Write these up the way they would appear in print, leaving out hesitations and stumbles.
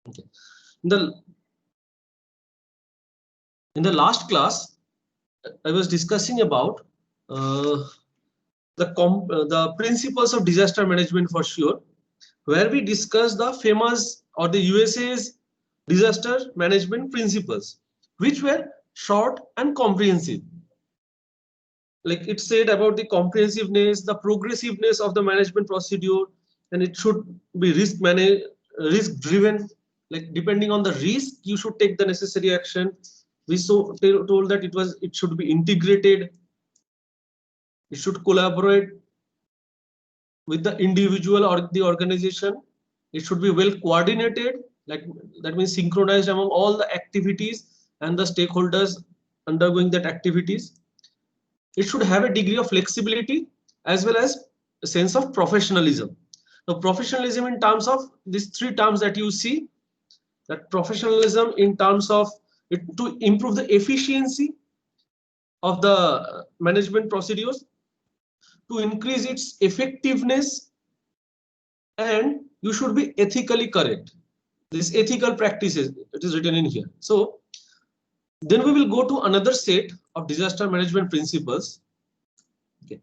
Okay. In the last class, I was discussing about the principles of disaster management for sure, where we discussed the famous or the USA's disaster management principles, which were short and comprehensive. Like it said about the comprehensiveness, the progressiveness of the management procedure, and it should be risk driven. Like depending on the risk, you should take the necessary action. We told that it should be integrated. It should collaborate with the individual or the organization. It should be well coordinated, like that means synchronized among all the activities and the stakeholders undergoing that activities. It should have a degree of flexibility as well as a sense of professionalism. Now, professionalism in terms of these three terms that you see, that professionalism in terms of it to improve the efficiency of the management procedures, to increase its effectiveness, and you should be ethically correct. This ethical practices, it is written in here. So then we will go to another set of disaster management principles. Okay.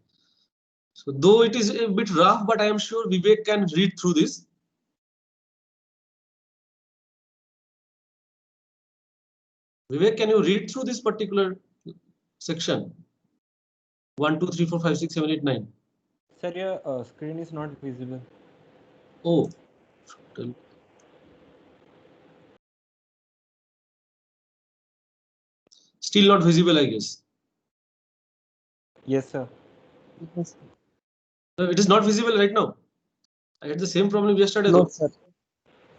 So though it is a bit rough, but I am sure Vivek can read through this. Vivek, can you read through this particular section? 1, 2, 3, 4, 5, 6, 7, 8, 9. Sir, your screen is not visible. Oh. Still not visible, I guess. Yes, sir. No, it is not visible right now. I had the same problem yesterday. No, though. sir.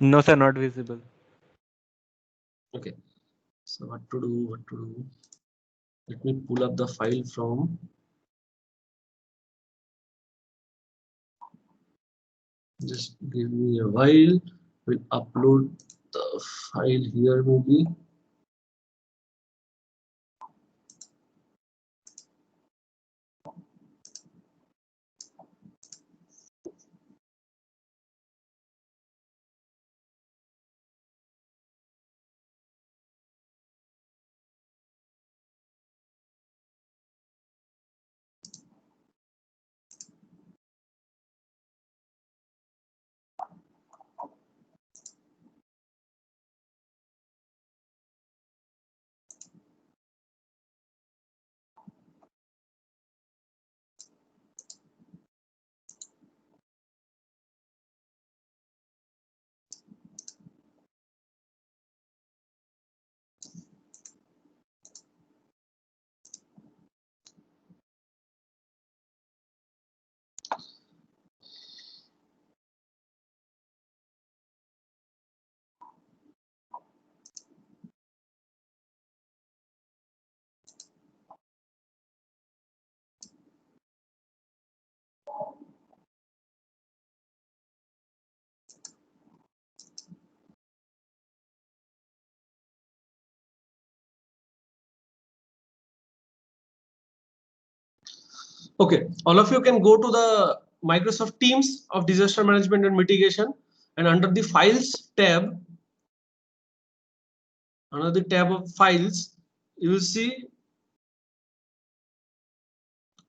No, sir, not visible. Okay. So what to do? What to do? Let me pull up the file from. Just give me a while. We'll upload the file here maybe. Okay, all of you can go to the Microsoft Teams of Disaster Management and Mitigation, and under the Files tab, under the tab of Files, you will see,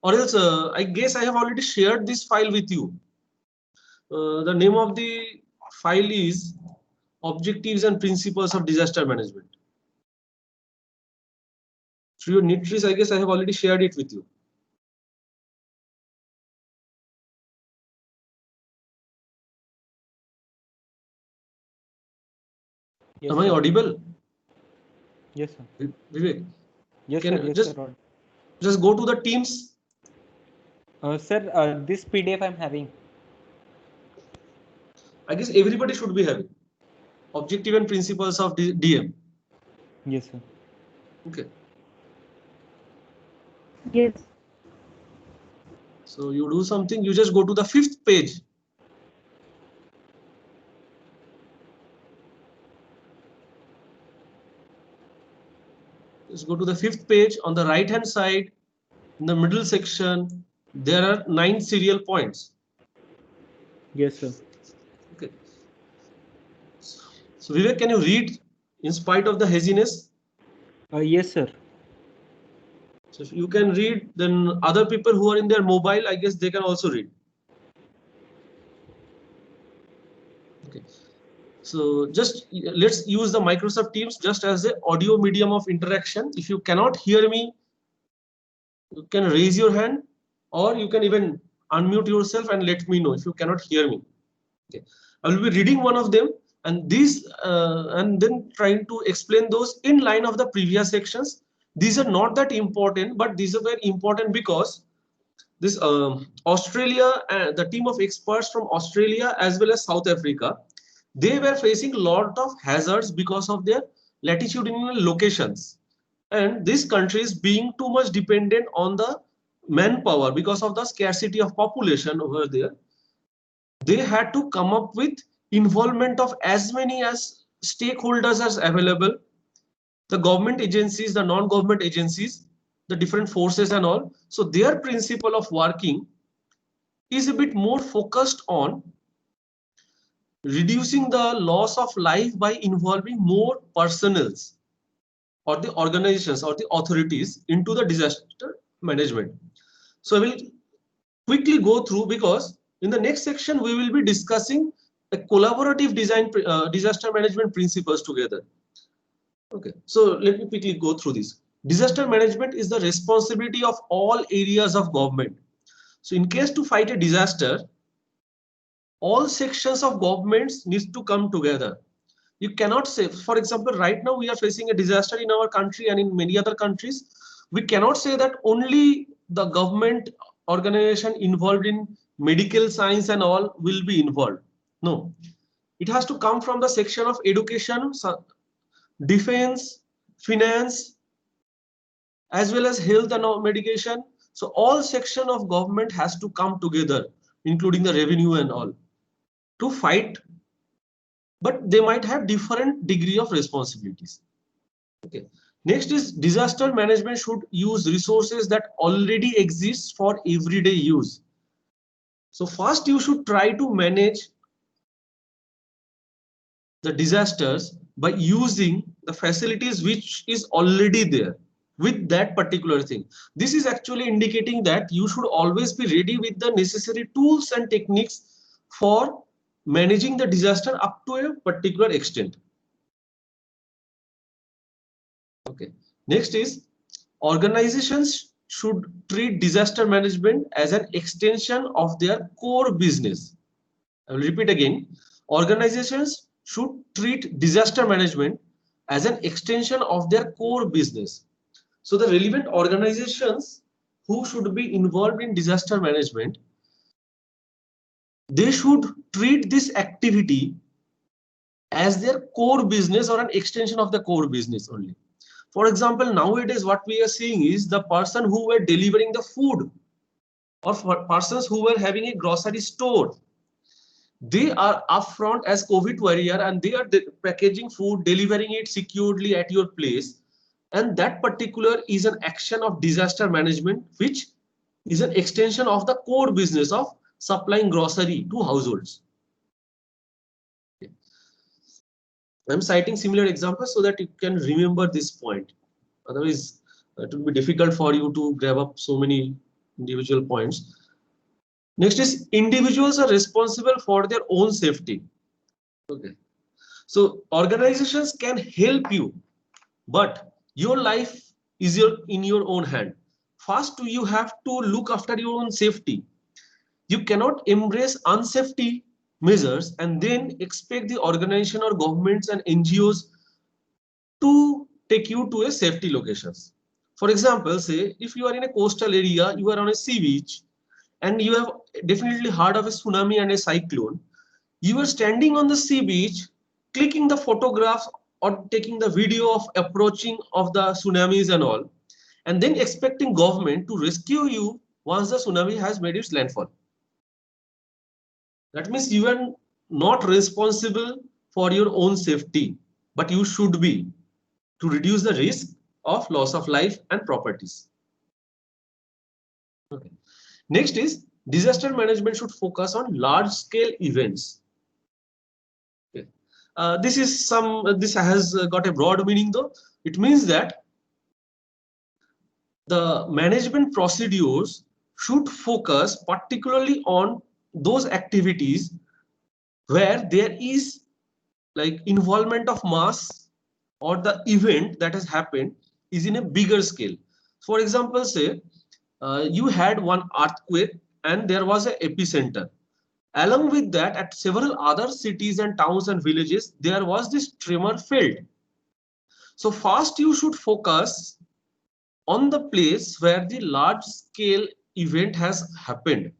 or else I guess I have already shared this file with you. The name of the file is Objectives and Principles of Disaster Management. Through your Nitrix, I guess I have already shared it with you. Yes, Am I audible? Yes, sir. Vivek? Yes, Can sir. Yes, just, sir. just go to the Teams. Sir, this PDF I'm having. I guess everybody should be having Objective and Principles of DM. Yes, sir. Okay. Yes. So you do something, you just go to the 5th page. Just go to the 5th page. On the right hand side, in the middle section, there are 9 serial points. Yes, sir. Okay. So Vivek, can you read in spite of the haziness? Yes, sir. So if you can read, then other people who are in their mobile, I guess they can also read. Okay. So just let's use the Microsoft Teams just as the audio medium of interaction. If you cannot hear me, you can raise your hand, or you can even unmute yourself and let me know if you cannot hear me. Okay. I will be reading one of them, and these and then trying to explain those in line of the previous sections. These are not that important, but these are very important because this Australia, the team of experts from Australia as well as South Africa, they were facing a lot of hazards because of their latitudinal locations, and these countries being too much dependent on the manpower because of the scarcity of population over there. They had to come up with involvement of as many as stakeholders as available, the government agencies, the non-government agencies, the different forces and all. So their principle of working is a bit more focused on reducing the loss of life by involving more personnels or the organizations or the authorities into the disaster management. So I will quickly go through, because in the next section we will be discussing a collaborative design disaster management principles together. Okay, so let me quickly go through this. Disaster management is the responsibility of all areas of government. So in case to fight a disaster, all sections of governments need to come together. You cannot say, for example, right now we are facing a disaster in our country and in many other countries. We cannot say that only the government organization involved in medical science and all will be involved. No, it has to come from the section of education, defense, finance, as well as health and medication. So all section of government has to come together, including the revenue and all, to fight, but they might have different degree of responsibilities. Okay. Next is disaster management should use resources that already exist for everyday use. So first you should try to manage the disasters by using the facilities which is already there with that particular thing. This is actually indicating that you should always be ready with the necessary tools and techniques for managing the disaster up to a particular extent. Okay. Next is organizations should treat disaster management as an extension of their core business. I will repeat again. Organizations should treat disaster management as an extension of their core business. So the relevant organizations who should be involved in disaster management, they should treat this activity as their core business or an extension of the core business only. For example, nowadays what we are seeing is the person who were delivering the food, or for persons who were having a grocery store, they are upfront as COVID warrior and they are packaging food, delivering it securely at your place. And that particular is an action of disaster management, which is an extension of the core business of supplying grocery to households. I'm citing similar examples so that you can remember this point. Otherwise, it will be difficult for you to grab up so many individual points. Next is individuals are responsible for their own safety. Okay. So organizations can help you, but your life is in your own hand. First, you have to look after your own safety. You cannot embrace unsafety measures and then expect the organization or governments and NGOs to take you to a safety locations. For example, say if you are in a coastal area, you are on a sea beach, and you have definitely heard of a tsunami and a cyclone. You are standing on the sea beach, clicking the photographs or taking the video of approaching of the tsunamis and all, and then expecting government to rescue you once the tsunami has made its landfall. That means you are not responsible for your own safety, but you should be, to reduce the risk of loss of life and properties. Okay. Next is disaster management should focus on large scale events. Okay. This has got a broad meaning though. It means that the management procedures should focus particularly on those activities where there is like involvement of mass, or the event that has happened is in a bigger scale. For example, say you had one earthquake and there was an epicenter. Along with that, at several other cities and towns and villages, there was this tremor felt. So first you should focus on the place where the large scale event has happened.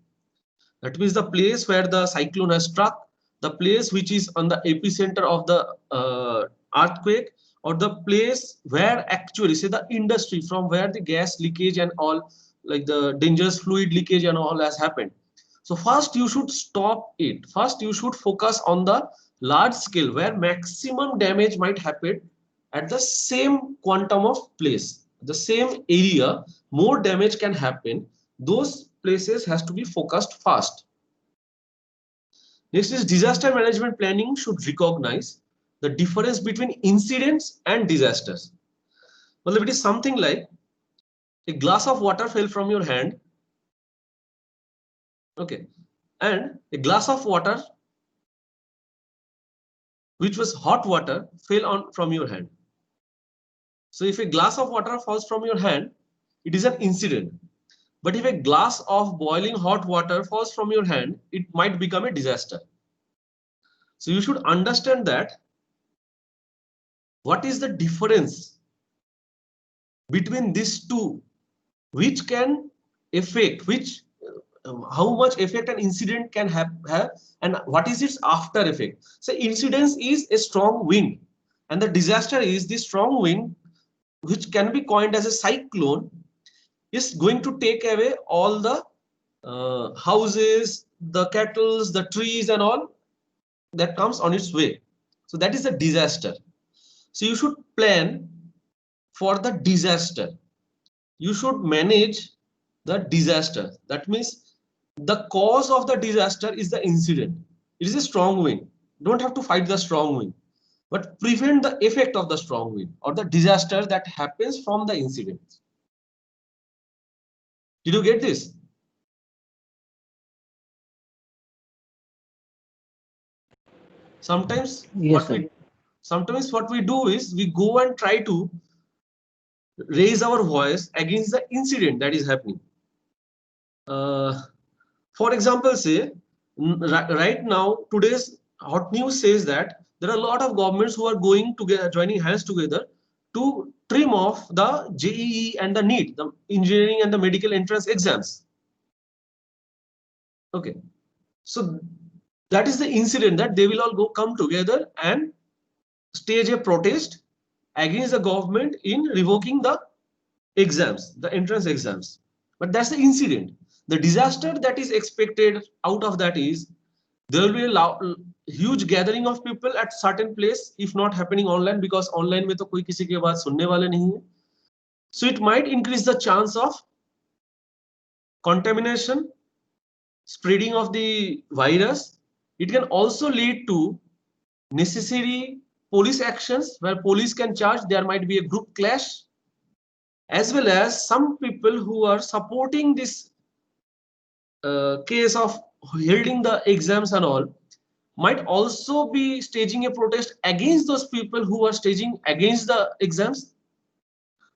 That means the place where the cyclone has struck, the place which is on the epicenter of the earthquake, or the place where actually, say, the industry from where the gas leakage and all, like the dangerous fluid leakage and all has happened. So first you should stop it. First you should focus on the large scale where maximum damage might happen at the same quantum of place, the same area, more damage can happen. Those places has to be focused fast. Next is disaster management planning should recognize the difference between incidents and disasters. Well, it is something like a glass of water fell from your hand, okay, and a glass of water which was hot water fell on from your hand. So if a glass of water falls from your hand, it is an incident. But if a glass of boiling hot water falls from your hand, it might become a disaster. So you should understand that what is the difference between these two, which can affect, which how much effect an incident can have, and what is its after effect. So incidence is a strong wind, and the disaster is the strong wind, which can be coined as a cyclone, is going to take away all the houses, the cattle, the trees and all that comes on its way. So that is a disaster. So you should plan for the disaster. You should manage the disaster. That means the cause of the disaster is the incident. It is a strong wind. Don't have to fight the strong wind, but prevent the effect of the strong wind or the disaster that happens from the incident. Did you get this? Sometimes Yes, sir. what we do is we go and try to raise our voice against the incident that is happening. For example, say right now, today's hot news says that there are a lot of governments who are going together, joining hands together to trim off the JEE and the NEET, the engineering and the medical entrance exams. Okay, so that is the incident that they will all come together and stage a protest against the government in revoking the exams, the entrance exams. But that's the incident. The disaster that is expected out of that is there will be a huge gathering of people at certain place, if not happening online, because online में तो कोई किसी की बात सुनने वाले नहीं है. So it might increase the chance of contamination, spreading of the virus. It can also lead to necessary police actions where police can charge. There might be a group clash, as well as some people who are supporting this case of holding the exams and all might also be staging a protest against those people who are staging against the exams.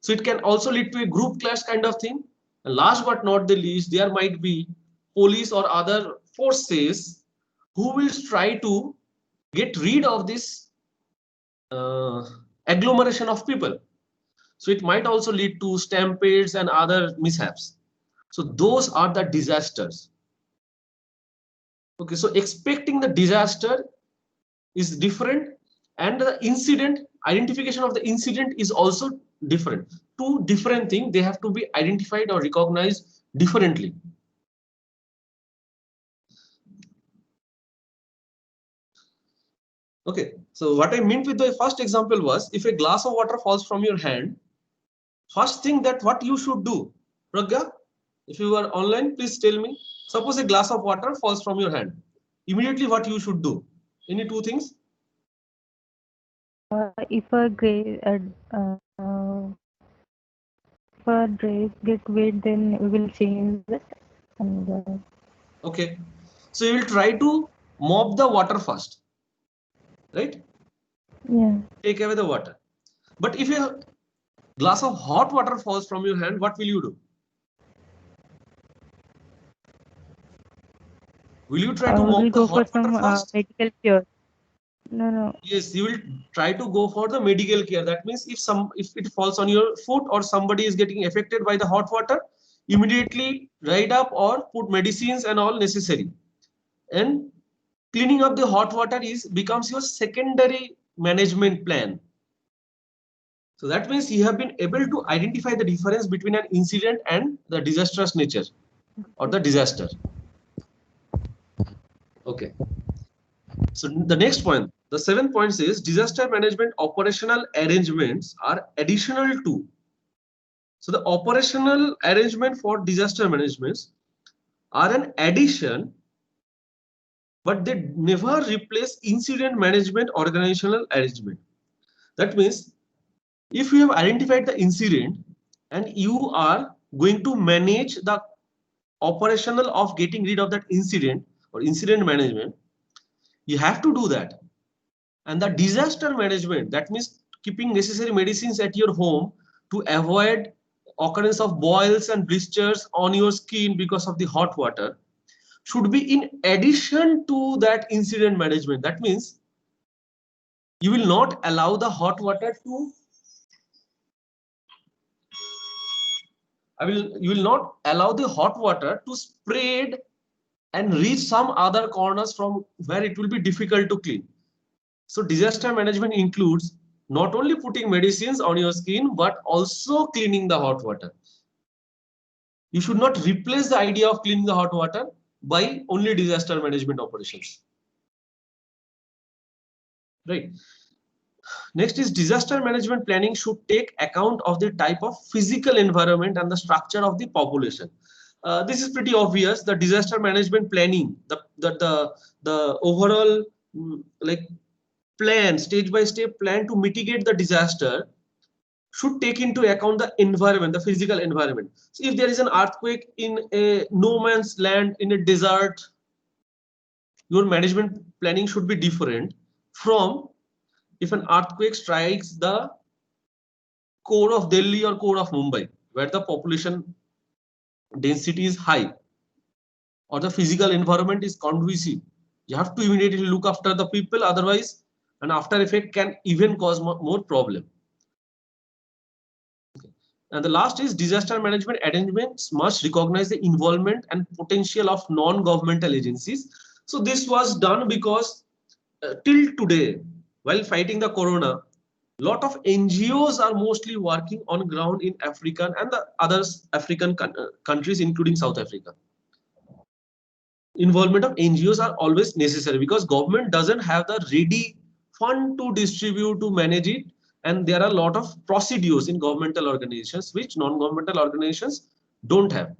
So it can also lead to a group clash kind of thing. And last but not the least, there might be police or other forces who will try to get rid of this agglomeration of people. So it might also lead to stampedes and other mishaps. So those are the disasters. Okay, so expecting the disaster is different, and the incident, identification of the incident is also different. Two different things, they have to be identified or recognized differently. Okay, so what I meant with the first example was, if a glass of water falls from your hand, first thing that what you should do, Pragya, if you are online, please tell me. Suppose a glass of water falls from your hand. Immediately what you should do? Any two things? if a grave if a dress get wet, then we will change it. And Okay. So you will try to mop the water first, right? yeah. Take away the water. But if a glass of hot water falls from your hand, what will you do? Will you try to We'll mop the go for hot water some first? medical cure. No, no. Yes, you will try to go for the medical care. That means if it falls on your foot or somebody is getting affected by the hot water, immediately ride up or put medicines and all necessary. And cleaning up the hot water is becomes your secondary management plan. So that means you have been able to identify the difference between an incident and the disastrous nature or the disaster. Okay. So the next point, the 7th point is disaster management operational arrangements are additional to. So the operational arrangement for disaster management are an addition, but they never replace incident management organizational arrangement. That means if you have identified the incident and you are going to manage the operational of getting rid of that incident or incident management, you have to do that. And the disaster management, that means keeping necessary medicines at your home to avoid occurrence of boils and blisters on your skin because of the hot water, should be in addition to that incident management. That means you will not allow the hot water to you will not allow the hot water to spread and reach some other corners from where it will be difficult to clean. So disaster management includes not only putting medicines on your skin, but also cleaning the hot water. You should not replace the idea of cleaning the hot water by only disaster management operations. Right. Next is disaster management planning should take account of the type of physical environment and the structure of the population. This is pretty obvious. The disaster management planning, the overall like plan, stage by step plan to mitigate the disaster should take into account the environment, the physical environment. So if there is an earthquake in a no man's land in a desert, your management planning should be different from if an earthquake strikes the core of Delhi or core of Mumbai, where the population density is high or the physical environment is conducive. You have to immediately look after the people, otherwise an after effect can even cause more problem. And the last is disaster management arrangements must recognize the involvement and potential of non-governmental agencies. So this was done because till today, while fighting the corona, lot of NGOs are mostly working on ground in African and the other African countries, including South Africa. Involvement of NGOs are always necessary because government doesn't have the ready fund to distribute to manage it, and there are a lot of procedures in governmental organizations which non-governmental organizations don't have.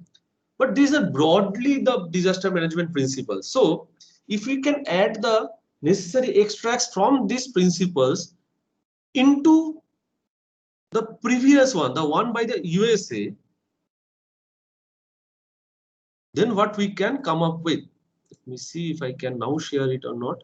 But these are broadly the disaster management principles. So if we can add the necessary extracts from these principles into the previous one, the one by the USA, then what we can come up with. Let me see if I can now share it or not.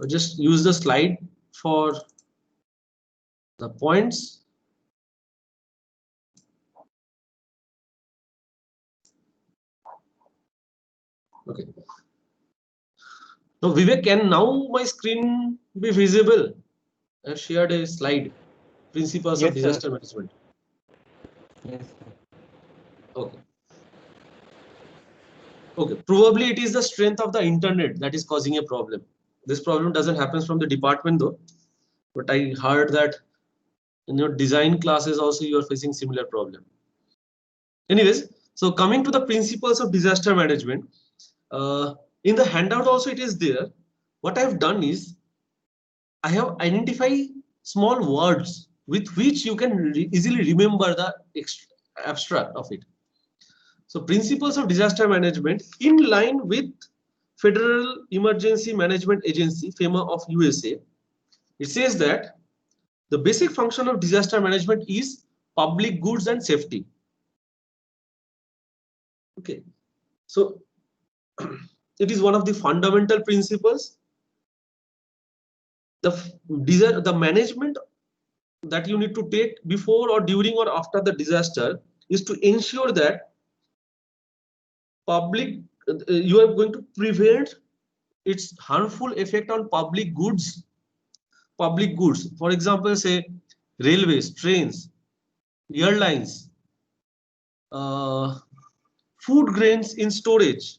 I'll just use the slide for the points. Okay. So Vivek, can now my screen be visible? I've shared a slide, principles of Yes, sir. disaster management. Yes, sir. Okay. Okay. Probably it is the strength of the internet that is causing a problem. This problem doesn't happen from the department though, but I heard that in your design classes also you are facing similar problem. Anyways, so coming to the principles of disaster management, in the handout also it is there. What I've done is I have identified small words with which you can easily remember the abstract of it. So principles of disaster management in line with Federal Emergency Management Agency, FEMA of USA. It says that the basic function of disaster management is public goods and safety. Okay, so it is one of the fundamental principles. The management that you need to take before or during or after the disaster is to ensure that you are going to prevent its harmful effect on public goods. For example, say railways, trains, airlines, food grains in storage,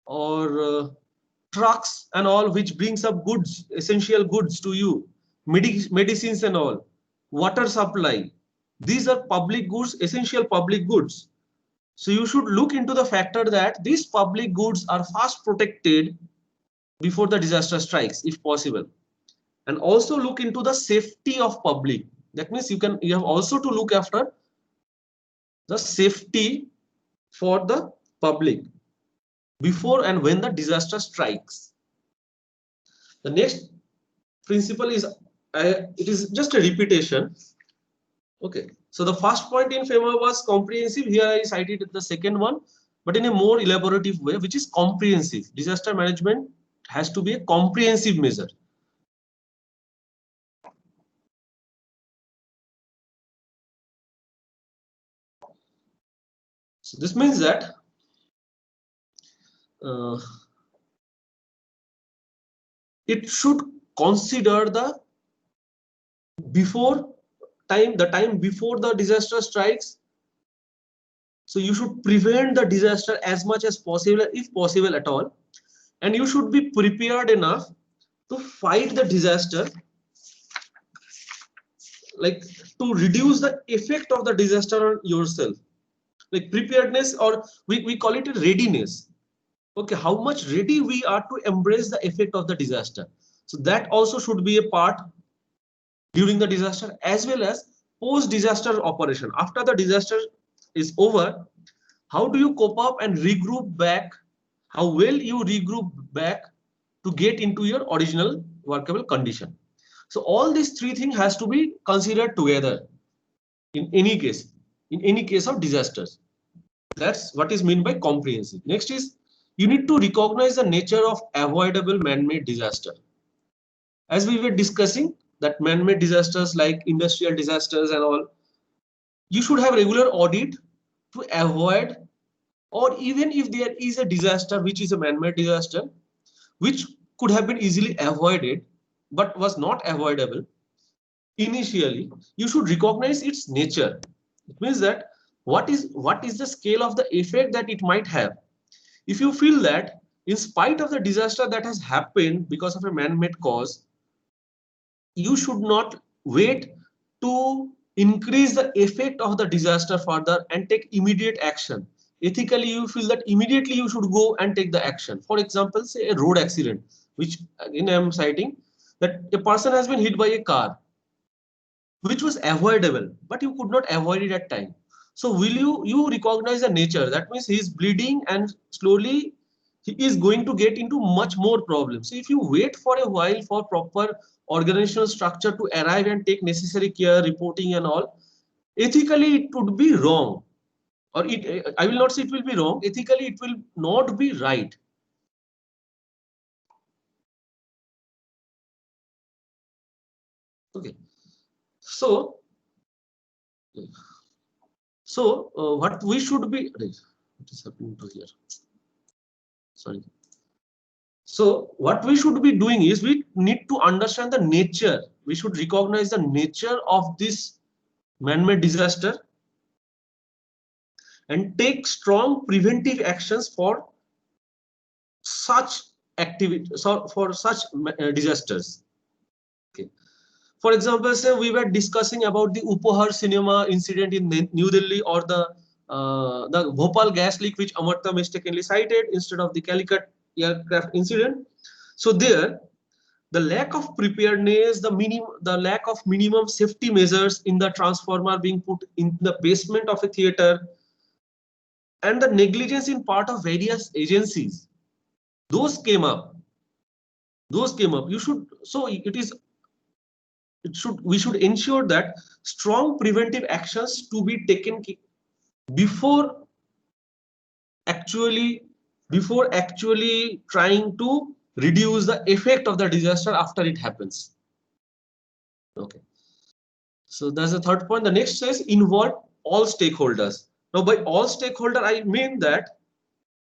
or trucks and all, which brings up goods, essential goods to you, medicines and all, water supply. These are public goods, essential public goods. So you should look into the factor that these public goods are first protected before the disaster strikes, if possible. And also look into the safety of public. That means you have also to look after the safety for the public before and when the disaster strikes. The next principle is, it is just a repetition. Okay, so the first point in FEMA was comprehensive. Here I cited the second one, but in a more elaborative way, which is comprehensive. Disaster management has to be a comprehensive measure. So this means that it should consider the time before the disaster strikes. So you should prevent the disaster as much as possible, if possible at all, and you should be prepared enough to fight the disaster, like to reduce the effect of the disaster on yourself. Like preparedness, or we call it a readiness. Okay, how much ready we are to embrace the effect of the disaster. So that also should be a part during the disaster, as well as post-disaster operation. After the disaster is over, how do you cope up and regroup back? How well you regroup back to get into your original workable condition. So all these three things has to be considered together in any case of disasters. That's what is meant by comprehensive. Next is, you need to recognize the nature of avoidable man-made disaster. As we were discussing, that man-made disasters like industrial disasters and all, you should have regular audit to avoid, or even if there is a disaster which is a man-made disaster, which could have been easily avoided but was not avoidable initially, you should recognize its nature. It means that what is the scale of the effect that it might have. If you feel that in spite of the disaster that has happened because of a man-made cause, you should not wait to increase the effect of the disaster further and take immediate action. Ethically, you feel that immediately you should go and take the action. For example, say a road accident, which again I am citing, that a person has been hit by a car, which was avoidable, but you could not avoid it at time. So will you recognize the nature? That means he is bleeding and slowly he is going to get into much more problems. So if you wait for a while for proper organizational structure to arrive and take necessary care, reporting and all, ethically it would be wrong. Or I will not say it will be wrong, ethically it will not be right. Okay. So what we should be, what is happening to here? Sorry. So what we should be doing is, we need to understand the nature. We should recognize the nature of this man-made disaster and take strong preventive actions for such activity, for such disasters. Okay. For example, say we were discussing about the Upahar cinema incident in New Delhi, or the Bhopal gas leak, which Amartya mistakenly cited instead of the Calicut aircraft incident. So there, the lack of preparedness, the lack of minimum safety measures in the transformer being put in the basement of a theater, and the negligence in part of various agencies, those came up. You should, so we should ensure that strong preventive actions to be taken before actually trying to reduce the effect of the disaster after it happens. Okay, so that's the third point. The next says involve all stakeholders. Now by all stakeholder I mean that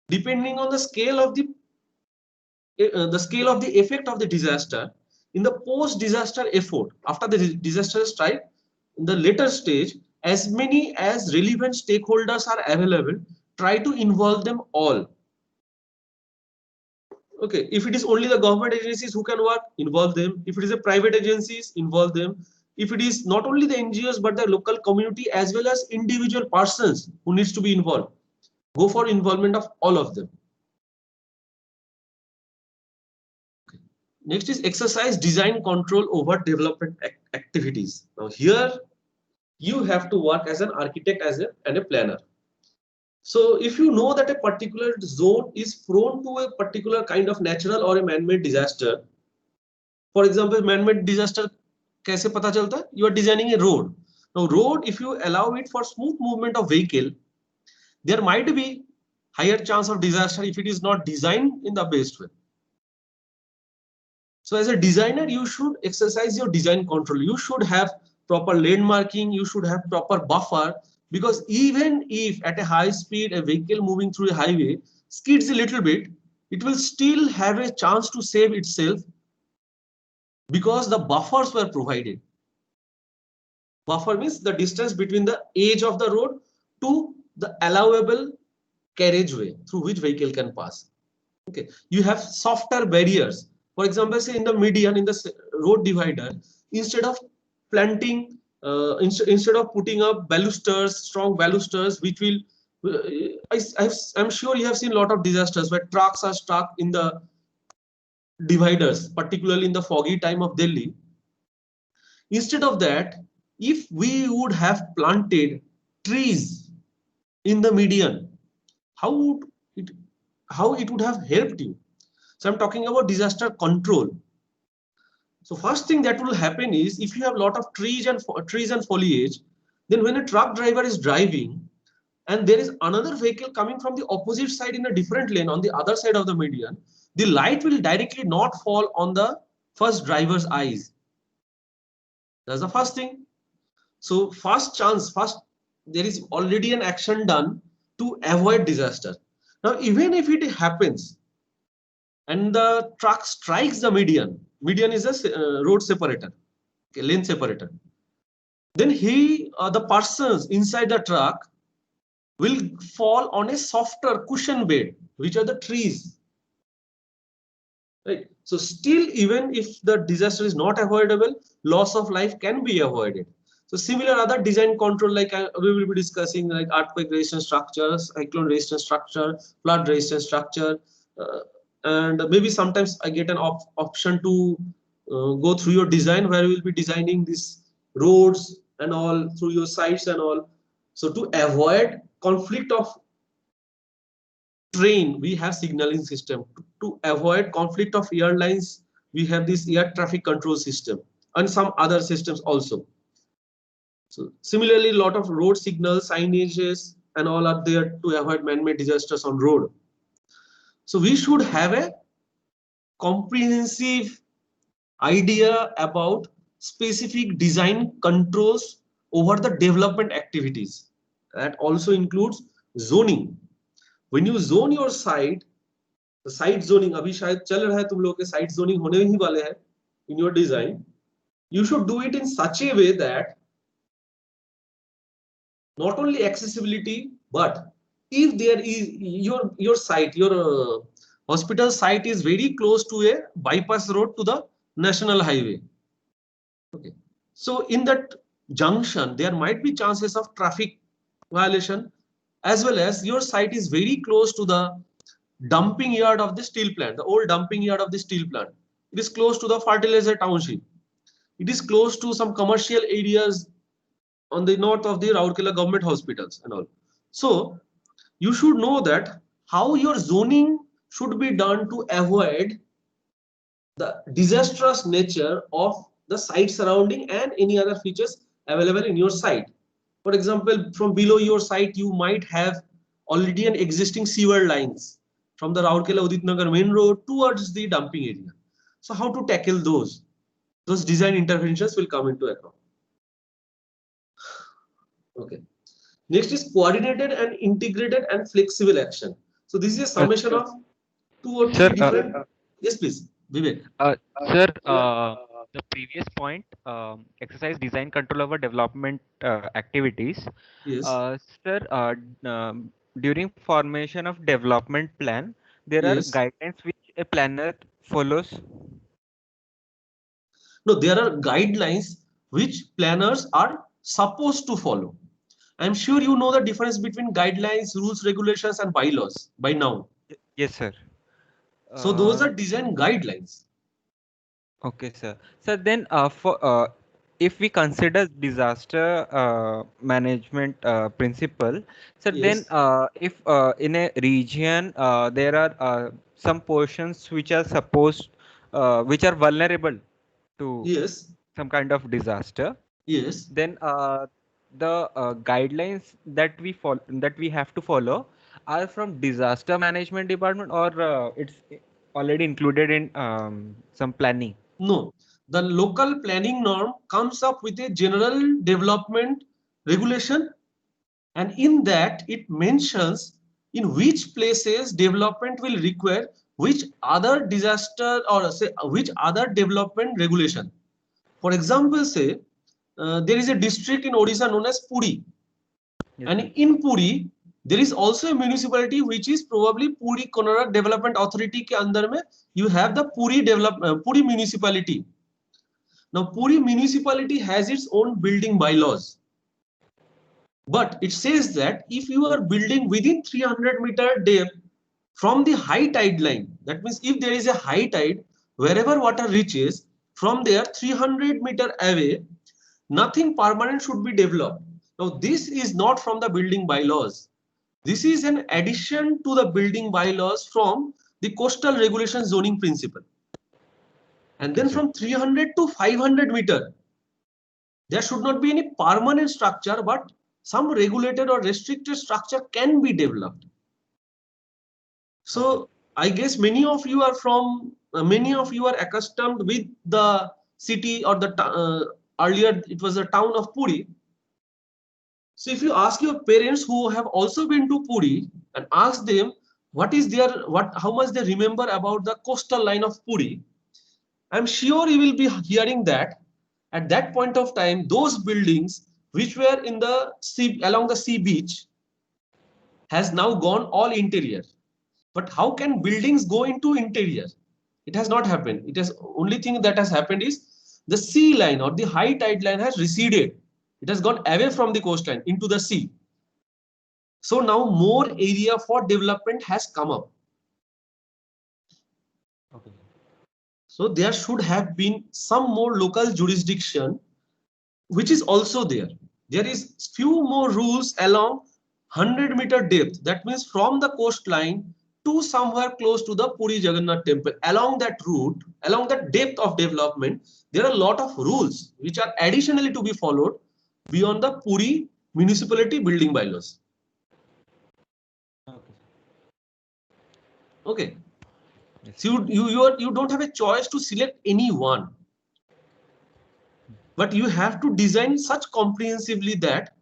depending on the scale of the effect of the disaster, in the post disaster effort after the disaster strike, in the later stage, as many as relevant stakeholders are available, try to involve them all. Okay, if it is only the government agencies who can work, involve them. If it is a private agencies, involve them. If it is not only the NGOs but the local community as well as individual persons who needs to be involved, go for involvement of all of them. Next is exercise design control over development activities. Now here you have to work as an architect and a planner. So if you know that a particular zone is prone to a particular kind of natural or a man-made disaster, for example, man-made disaster kaise pata chalta hai? You are designing a road. Now road, if you allow it for smooth movement of vehicle, there might be higher chance of disaster if it is not designed in the best way. So as a designer, you should exercise your design control. You should have proper lane marking. You should have proper buffer, because even if at a high speed, a vehicle moving through a highway skids a little bit, it will still have a chance to save itself because the buffers were provided. Buffer means the distance between the edge of the road to the allowable carriageway through which vehicle can pass. Okay, you have softer barriers. For example, say in the median, in the road divider, instead of planting, instead of putting up balusters, strong balusters, which will, I'm sure you have seen a lot of disasters where trucks are stuck in the dividers, particularly in the foggy time of Delhi. Instead of that, if we would have planted trees in the median, how it would have helped you. So I'm talking about disaster control. So first thing that will happen is, if you have a lot of trees and foliage, then when a truck driver is driving and there is another vehicle coming from the opposite side in a different lane on the other side of the median, the light will directly not fall on the first driver's eyes. That's the first thing. So first, there is already an action done to avoid disaster. Now, even if it happens and the truck strikes the median is a road separator, okay, lane separator, then the persons inside the truck will fall on a softer cushion bed, which are the trees. Right. So still, even if the disaster is not avoidable, loss of life can be avoided. So similar other design control, like we will be discussing, like earthquake resistant structures, cyclone resistant structure, flood resistant structure, and maybe sometimes I get an option to go through your design where we will be designing these roads and all through your sites and all. So to avoid conflict of train, we have signaling system. To avoid conflict of airlines, we have this air traffic control system and some other systems also. So similarly, a lot of road signals, signages and all are there to avoid man-made disasters on road. So we should have a comprehensive idea about specific design controls over the development activities. That also includes zoning. When you zone your site, the site zoning, अभी शायद चल रहा है तुम लोग के site zoning होने ही वाले हैं in your design. You should do it in such a way that not only accessibility, but if there is your site, your hospital site is very close to a bypass road to the national highway. Okay, so in that junction, there might be chances of traffic violation, as well as your site is very close to the dumping yard of the steel plant, the old dumping yard of the steel plant. It is close to the fertilizer township. It is close to some commercial areas on the north of the Rourkela government hospitals and all. So you should know that how your zoning should be done to avoid the disastrous nature of the site surrounding and any other features available in your site. For example, from below your site, you might have already an existing sewer lines from the Rourkela Uditnagar main road towards the dumping area. So how to tackle those? Those design interventions will come into account. Okay. Next is coordinated and integrated and flexible action. So this is a summation of 2 or 3 Sir, different. Yes, please, Vivek. Sir, the previous point, exercise design control over development activities. Yes. Sir, during formation of development plan, there are Yes. guidelines which a planner follows. No, there are guidelines which planners are supposed to follow. I'm sure you know the difference between guidelines, rules, regulations, and bylaws by now. Yes, sir. So those are design guidelines. Okay, sir. So then, if we consider disaster management principle, so then Yes. if in a region there are some portions which are which are vulnerable to Yes. some kind of disaster, Yes. then the guidelines that we have to follow are from disaster management department, or it's already included in some planning. No, the local planning norm comes up with a general development regulation, and in that it mentions in which places development will require which other disaster or say which other development regulation. For example, say there is a district in Odisha known as Puri, Yes, and sir. in Puri there is also a municipality which is probably Puri Konark Development Authority के अंदर में you have the Puri municipality. Now Puri municipality has its own building bylaws, but it says that if you are building within 300-meter depth from the high tide line, that means if there is a high tide, wherever water reaches, from there 300-meter away, nothing permanent should be developed. Now this is not from the building bylaws. This is an addition to the building bylaws from the coastal regulation zoning principle. And then from 300 to 500-meter, there should not be any permanent structure, but some regulated or restricted structure can be developed. So I guess many of you are accustomed with the city or the earlier it was the town of Puri. So if you ask your parents who have also been to Puri and ask them how much they remember about the coastal line of Puri, I'm sure you will be hearing that at that point of time, those buildings which were in the sea, along the sea beach, has now gone all interior. But how can buildings go into interior? It has not happened. It has only thing that has happened is the sea line or the high tide line has receded. It has gone away from the coastline into the sea. So now more area for development has come up. Okay. So there should have been some more local jurisdiction, which is also there. There is few more rules along 100-meter depth. That means from the coastline to somewhere close to the Puri Jagannath temple. Along that route, along that depth of development, there are a lot of rules which are additionally to be followed beyond the Puri municipality building bylaws. Okay. Yes. So you don't have a choice to select any one, but you have to design such comprehensively that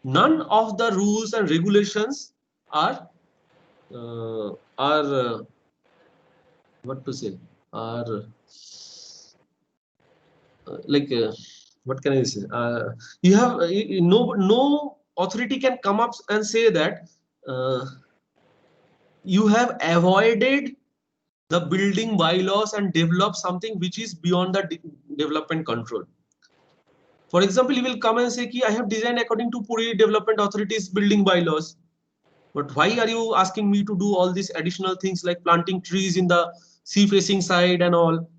none of the rules and regulations are what to say are like what can I say? You have no authority can come up and say that you have avoided the building bylaws and develop something which is beyond the development control. For example, you will come and say, I have designed according to Puri Development Authority's building bylaws. But why are you asking me to do all these additional things like planting trees in the sea facing side and all?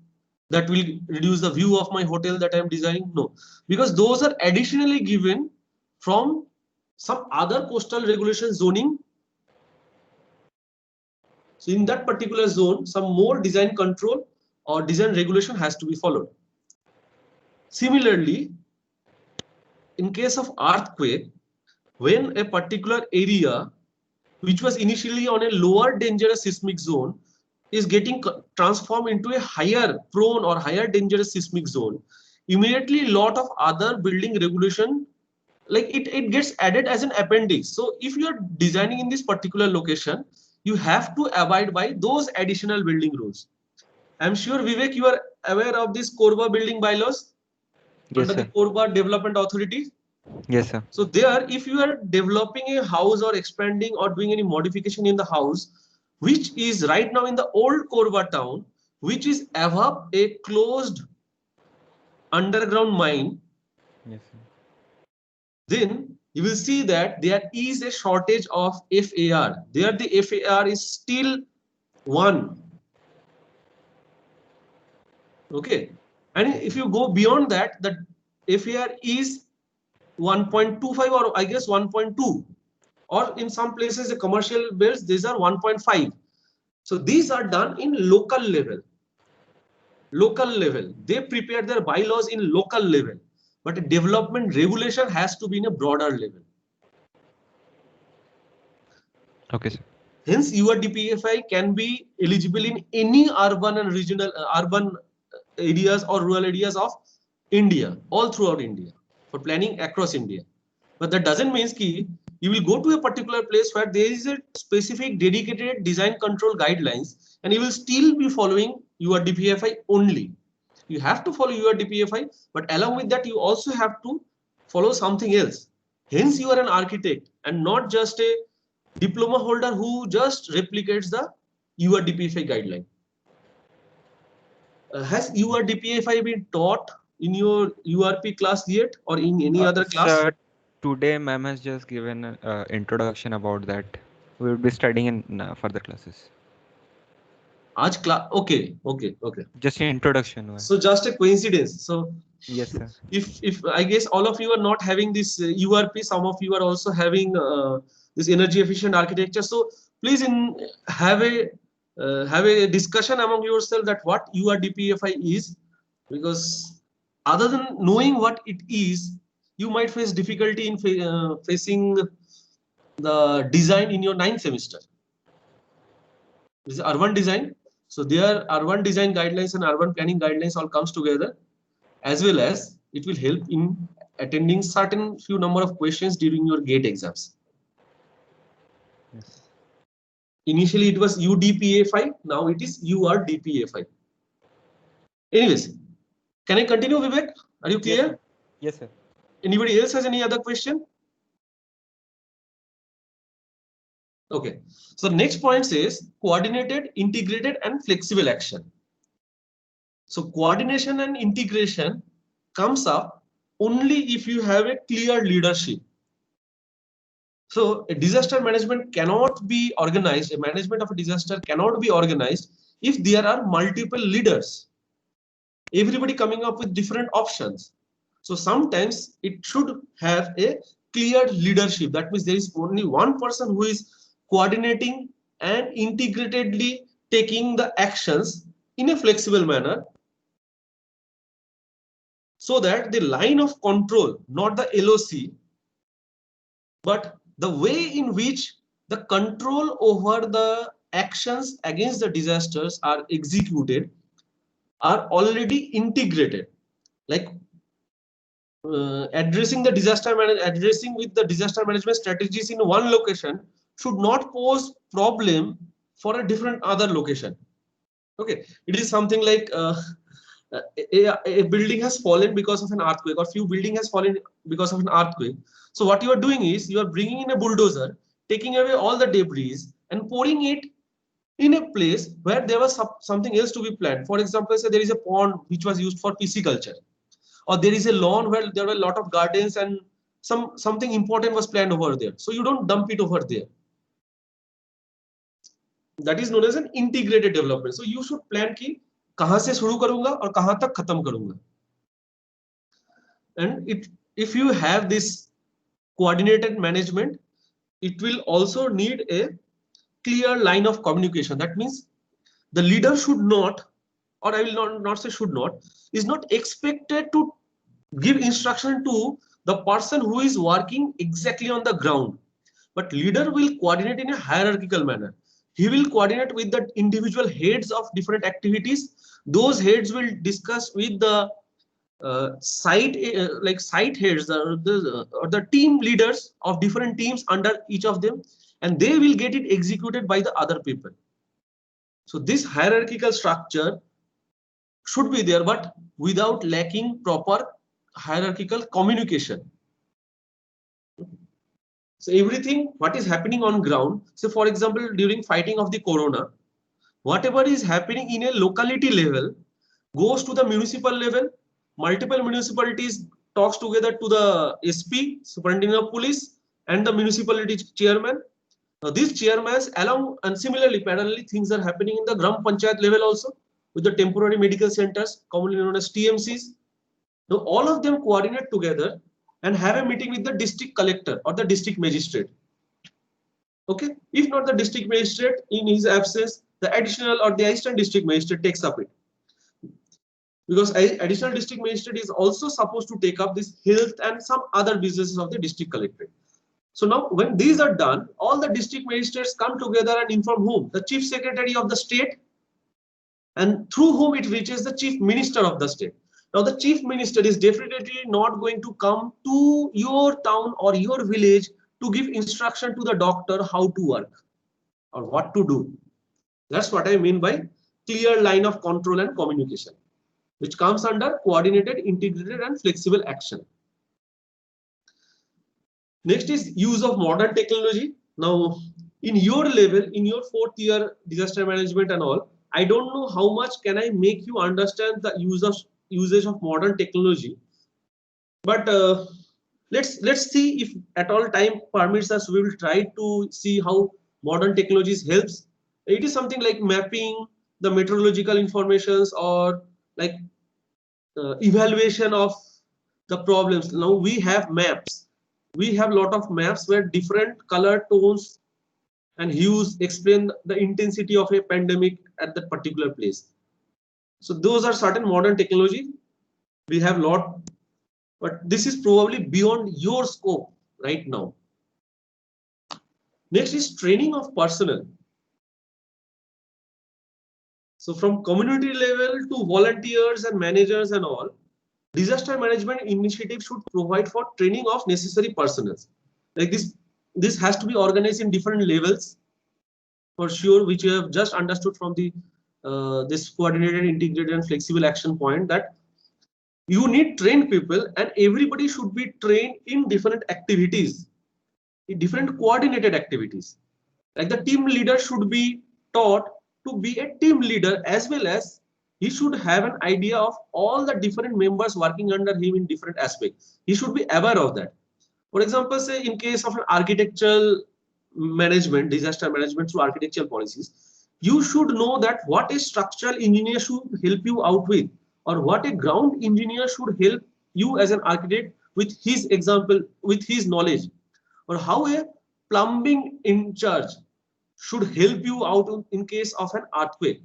that will reduce the view of my hotel that I am designing? No, because those are additionally given from some other coastal regulation zoning. So in that particular zone, some more design control or design regulation has to be followed. Similarly, in case of earthquake, when a particular area which was initially on a lower dangerous seismic zone is getting transformed into a higher prone or higher dangerous seismic zone, immediately lot of other building regulation, like it gets added as an appendix. So if you are designing in this particular location, you have to abide by those additional building rules. I'm sure Vivek, you are aware of this Korba building bylaws under the Korba Development Authority. Yes, sir. So there, if you are developing a house or expanding or doing any modification in the house, which is right now in the old Korba town, which is above a closed underground mine, Yes, sir. then you will see that there is a shortage of FAR. There the FAR is still 1. Okay. And if you go beyond that, the FAR is 1.25 or I guess 1.2. Or in some places, the commercial bills, these are 1.5. So these are done in local level. Local level. They prepare their bylaws in local level. But development regulation has to be in a broader level. Okay, sir. Hence, your DPFI can be eligible in any urban and regional urban areas or rural areas of India, all throughout India, for planning across India. But that doesn't mean ki you will go to a particular place where there is a specific dedicated design control guidelines and you will still be following your DPFI only. You have to follow your DPFI, but along with that, you also have to follow something else. Hence, you are an architect and not just a diploma holder who just replicates the UR DPFI guideline. Has UR DPFI been taught in your URP class yet or in any other class? Sir, today ma'am has just given an introduction about that. We will be studying in further classes. Aaj class, okay. Just an introduction. So just a coincidence. So yes, sir. If I guess all of you are not having this URP, some of you are also having this energy efficient architecture. So please have a discussion among yourself that what URDPFI is, because other than knowing what it is, you might face difficulty in facing the design in your 9th semester. This is urban design. So there urban design guidelines and urban planning guidelines all comes together, as well as it will help in attending certain few number of questions during your GATE exams. Yes. Initially it was UDPA5, now it is URDPA5. Anyways, can I continue, Vivek? Are you clear? Yes, sir. Anybody else has any other question? Okay. So next point says coordinated, integrated, and flexible action. So coordination and integration comes up only if you have a clear leadership. So a disaster management cannot be organized, a management of a disaster cannot be organized if there are multiple leaders, everybody coming up with different options. So sometimes it should have a clear leadership. That means there is only one person who is coordinating and integratedly taking the actions in a flexible manner, so that the line of control, not the LOC, but the way in which the control over the actions against the disasters are executed are already integrated. Like addressing with the disaster management strategies in one location should not pose problem for a different other location. Okay, it is something like a building has fallen because of an earthquake, or few building has fallen because of an earthquake. So what you are doing is you are bringing in a bulldozer, taking away all the debris and pouring it in a place where there was something else to be planned. For example, say there is a pond which was used for pisciculture, or there is a lawn where there were a lot of gardens and something important was planned over there. So you don't dump it over there. That is known as an integrated development. So you should plan key कहां से शुरू करूंगा और कहां तक खत्म करूंगा. And if you have this coordinated management, it will also need a clear line of communication. That means the leader should not, or I will not say should not, is not expected to give instruction to the person who is working exactly on the ground, but leader will coordinate in a hierarchical manner. He will coordinate with the individual heads of different activities. Those heads will discuss with the site heads or the team leaders of different teams under each of them, and they will get it executed by the other people. So this hierarchical structure should be there, but without lacking proper hierarchical communication. So everything what is happening on ground, so for example during fighting of the corona, whatever is happening in a locality level goes to the municipal level. Multiple municipalities talks together to the SP, Superintendent of Police, and the municipality chairman. Now these chairmans along, and similarly parallelly things are happening in the Gram Panchayat level also with the temporary medical centers, commonly known as TMCs. Now all of them coordinate together and have a meeting with the district collector or the district magistrate. Okay, if not the district magistrate, in his absence, the additional or the assistant district magistrate takes up it. Because additional district magistrate is also supposed to take up this health and some other businesses of the district collectorate. So now when these are done, all the district magistrates come together and inform whom? The chief secretary of the state, and through whom it reaches the chief minister of the state. Now the chief minister is definitely not going to come to your town or your village to give instruction to the doctor how to work or what to do. That's what I mean by clear line of control and communication, which comes under coordinated, integrated, and flexible action. Next is use of modern technology. Now, in your level, in your 4th year disaster management and all, I don't know how much can I make you understand the usage of modern technology. But let's see if at all time permits us. We will try to see how modern technologies helps. It is something like mapping the meteorological informations or like evaluation of the problems. Now we have maps. We have a lot of maps where different color tones and hues explain the intensity of a pandemic at that particular place. So those are certain modern technology. We have a lot, but this is probably beyond your scope right now. Next is training of personnel. So from community level to volunteers and managers and all, disaster management initiative should provide for training of necessary personnel. Like this has to be organized in different levels for sure, which you have just understood from the this coordinated, integrated, and flexible action point, that you need trained people and everybody should be trained in different activities, in different coordinated activities. Like the team leader should be taught to be a team leader, as well as he should have an idea of all the different members working under him in different aspects. He should be aware of that. For example, say in case of an architectural management, disaster management through architectural policies, you should know that what a structural engineer should help you out with, or what a ground engineer should help you as an architect with his example, with his knowledge, or how a plumbing in charge should help you out in case of an earthquake.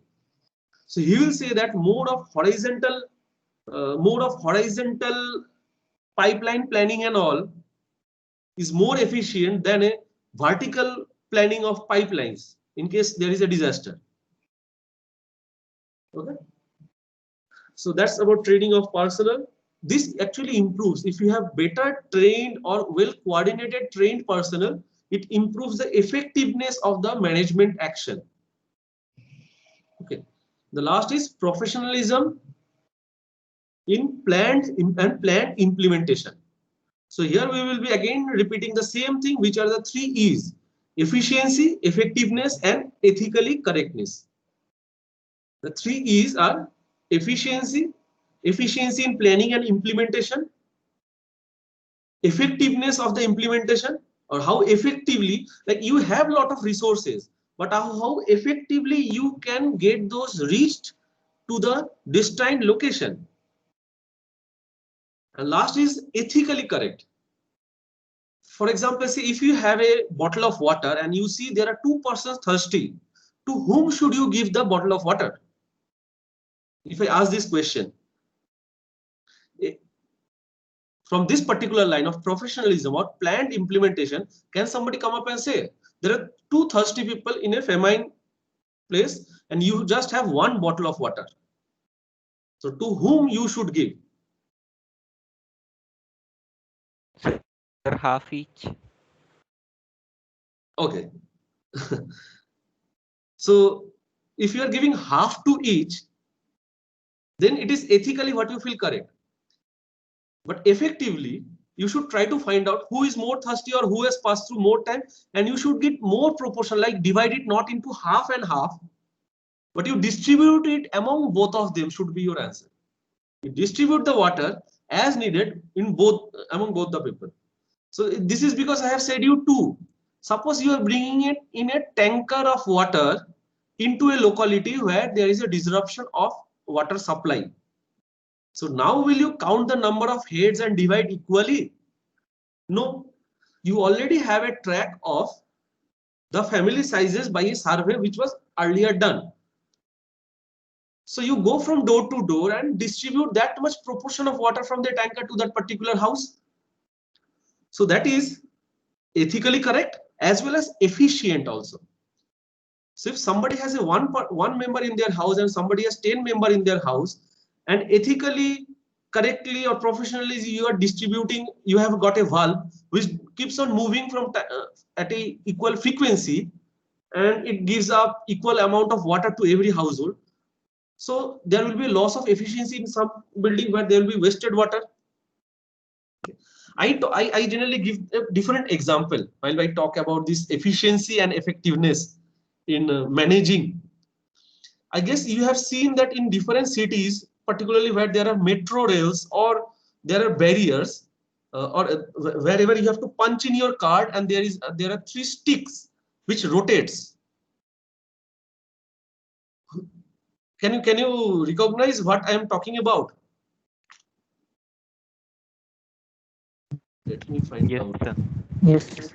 So he will say that mode of horizontal pipeline planning and all is more efficient than a vertical planning of pipelines in case there is a disaster. Okay. So that's about training of personnel. This actually improves if you have better trained or well coordinated trained personnel. It improves the effectiveness of the management action. Okay. The last is professionalism in planned implementation. So here we will be again repeating the same thing, which are the 3 E's: efficiency, effectiveness, and ethically correctness. The 3 E's are efficiency, efficiency in planning and implementation, effectiveness of the implementation, or how effectively, like you have a lot of resources, but how effectively you can get those reached to the destined location. And last is ethically correct. For example, say if you have a bottle of water and you see there are two persons thirsty, to whom should you give the bottle of water? If I ask this question, from this particular line of professionalism or planned implementation, can somebody come up and say, there are two thirsty people in a famine place and you just have one bottle of water. So to whom you should give? Sir, half each. Okay. So if you are giving half to each, then it is ethically what you feel correct. But effectively, you should try to find out who is more thirsty or who has passed through more time, and you should get more proportion, like divide it not into half and half, but you distribute it among both of them should be your answer. You distribute the water as needed in both among both the people. So this is because I have said you two. Suppose you are bringing it in a tanker of water into a locality where there is a disruption of water supply. So now will you count the number of heads and divide equally? No, you already have a track of the family sizes by a survey which was earlier done. So you go from door to door and distribute that much proportion of water from the tanker to that particular house. So that is ethically correct as well as efficient also. So if somebody has a one member in their house and somebody has 10 member in their house, and ethically, correctly or professionally you are distributing, you have got a valve which keeps on moving from at a equal frequency, and it gives up equal amount of water to every household. So there will be loss of efficiency in some building where there will be wasted water. I generally give a different example while I talk about this efficiency and effectiveness in managing. I guess you have seen that in different cities, particularly where there are metro rails or there are barriers, or wherever you have to punch in your card and there are three sticks which rotates. Can you recognize what I am talking about? Let me find Yes, out. sir. Yes.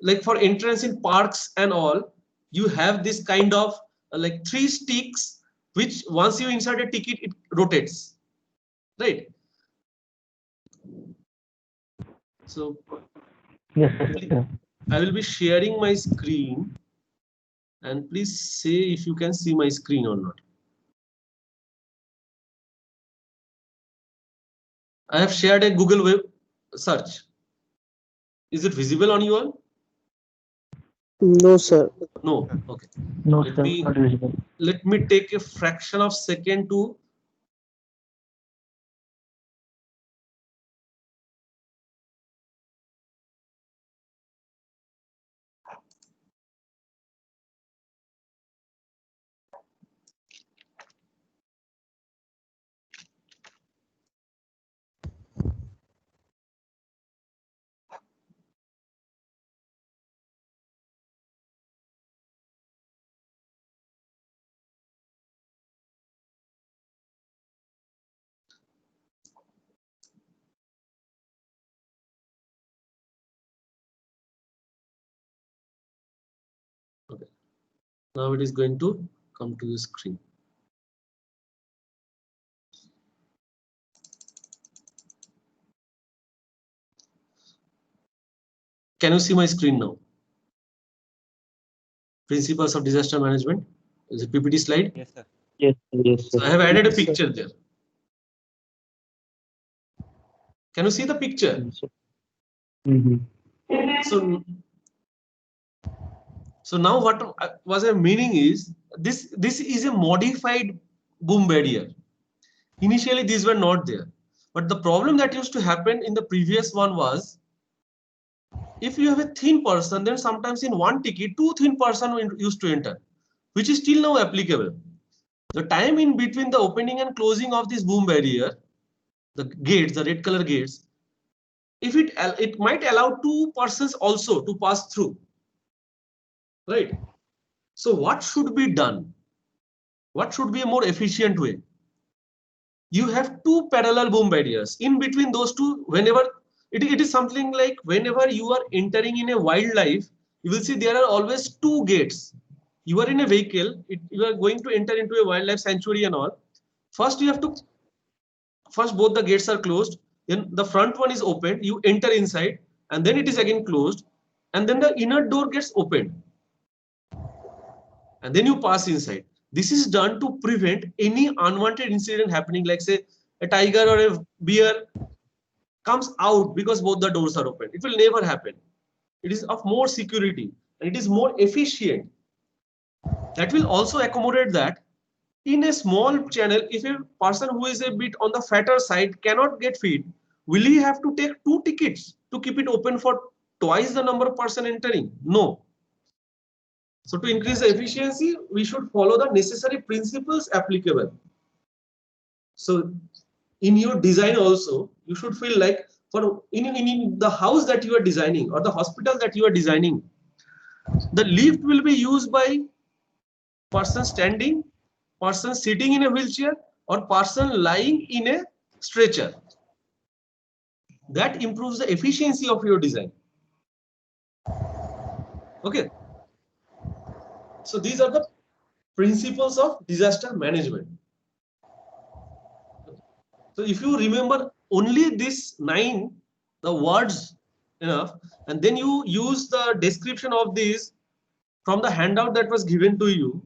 Like for entrance in parks and all, you have this kind of like three sticks, which once you insert a ticket, it rotates, right? So Yes, sir. I will be sharing my screen, and please say if you can see my screen or not. I have shared a Google web search. Is it visible on you all? No, sir. No. Okay. No, Let sir. me Not visible. let me take a fraction of second to okay. Now it is going to come to the screen. Can you see my screen now? Principles of disaster management. Is it PPT slide? Yes, sir. Yes, yes, So sir. I have added a Yes, sir. picture there. Can you see the picture? Mm-hmm. So now what was a meaning is this is a modified boom barrier. Initially these were not there, but the problem that used to happen in the previous one was, if you have a thin person, then sometimes in one ticket two thin person used to enter, which is still now applicable. The time in between the opening and closing of this boom barrier the gates, the red color gates, if it might allow two persons also to pass through, right? So what should be done? What should be a more efficient way? You have two parallel boom barriers. In between those two, whenever it is something like whenever you are entering in a wildlife, you will see there are always two gates. You are in a vehicle, you are going to enter into a wildlife sanctuary and all. First, first both the gates are closed, then the front one is opened, you enter inside, and then it is again closed, and then the inner door gets opened, and then you pass inside. This is done to prevent any unwanted incident happening, like say a tiger or a bear comes out because both the doors are open. It will never happen. It is of more security and it is more efficient. That will also accommodate that in a small channel, if a person who is a bit on the fatter side cannot get feed, will he have to take two tickets to keep it open for twice the number of person entering? No. So to increase the efficiency, we should follow the necessary principles applicable. So in your design also, you should feel like for in the house that you are designing or the hospital that you are designing, the lift will be used by person standing, person sitting in a wheelchair, or person lying in a stretcher. That improves the efficiency of your design. Okay. So these are the principles of disaster management. So if you remember only this 9, the words enough, and then you use the description of these from the handout that was given to you,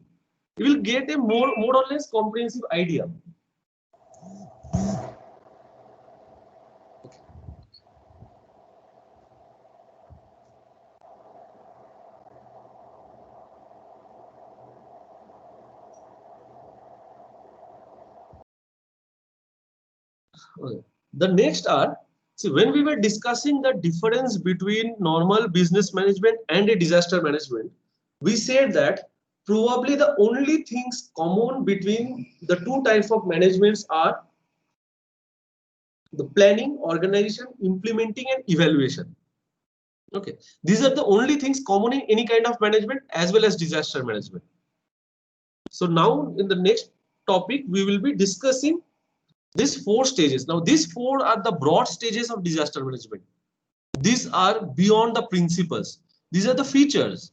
you will get a more or less comprehensive idea. Okay. The next are, see, when we were discussing the difference between normal business management and a disaster management, we said that probably the only things common between the two types of managements are the planning, organization, implementing, and evaluation. Okay, these are the only things common in any kind of management as well as disaster management. So now in the next topic, we will be discussing these 4 stages. Now these 4 are the broad stages of disaster management. These are beyond the principles. These are the features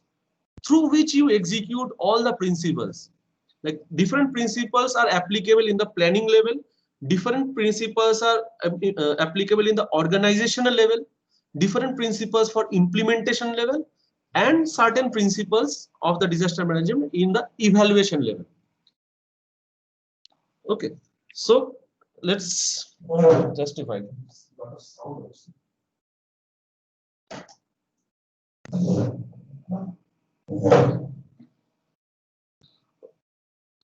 through which you execute all the principles. Like different principles are applicable in the planning level, different principles are applicable in the organizational level, different principles for implementation level, and certain principles of the disaster management in the evaluation level. Okay, so let's justify.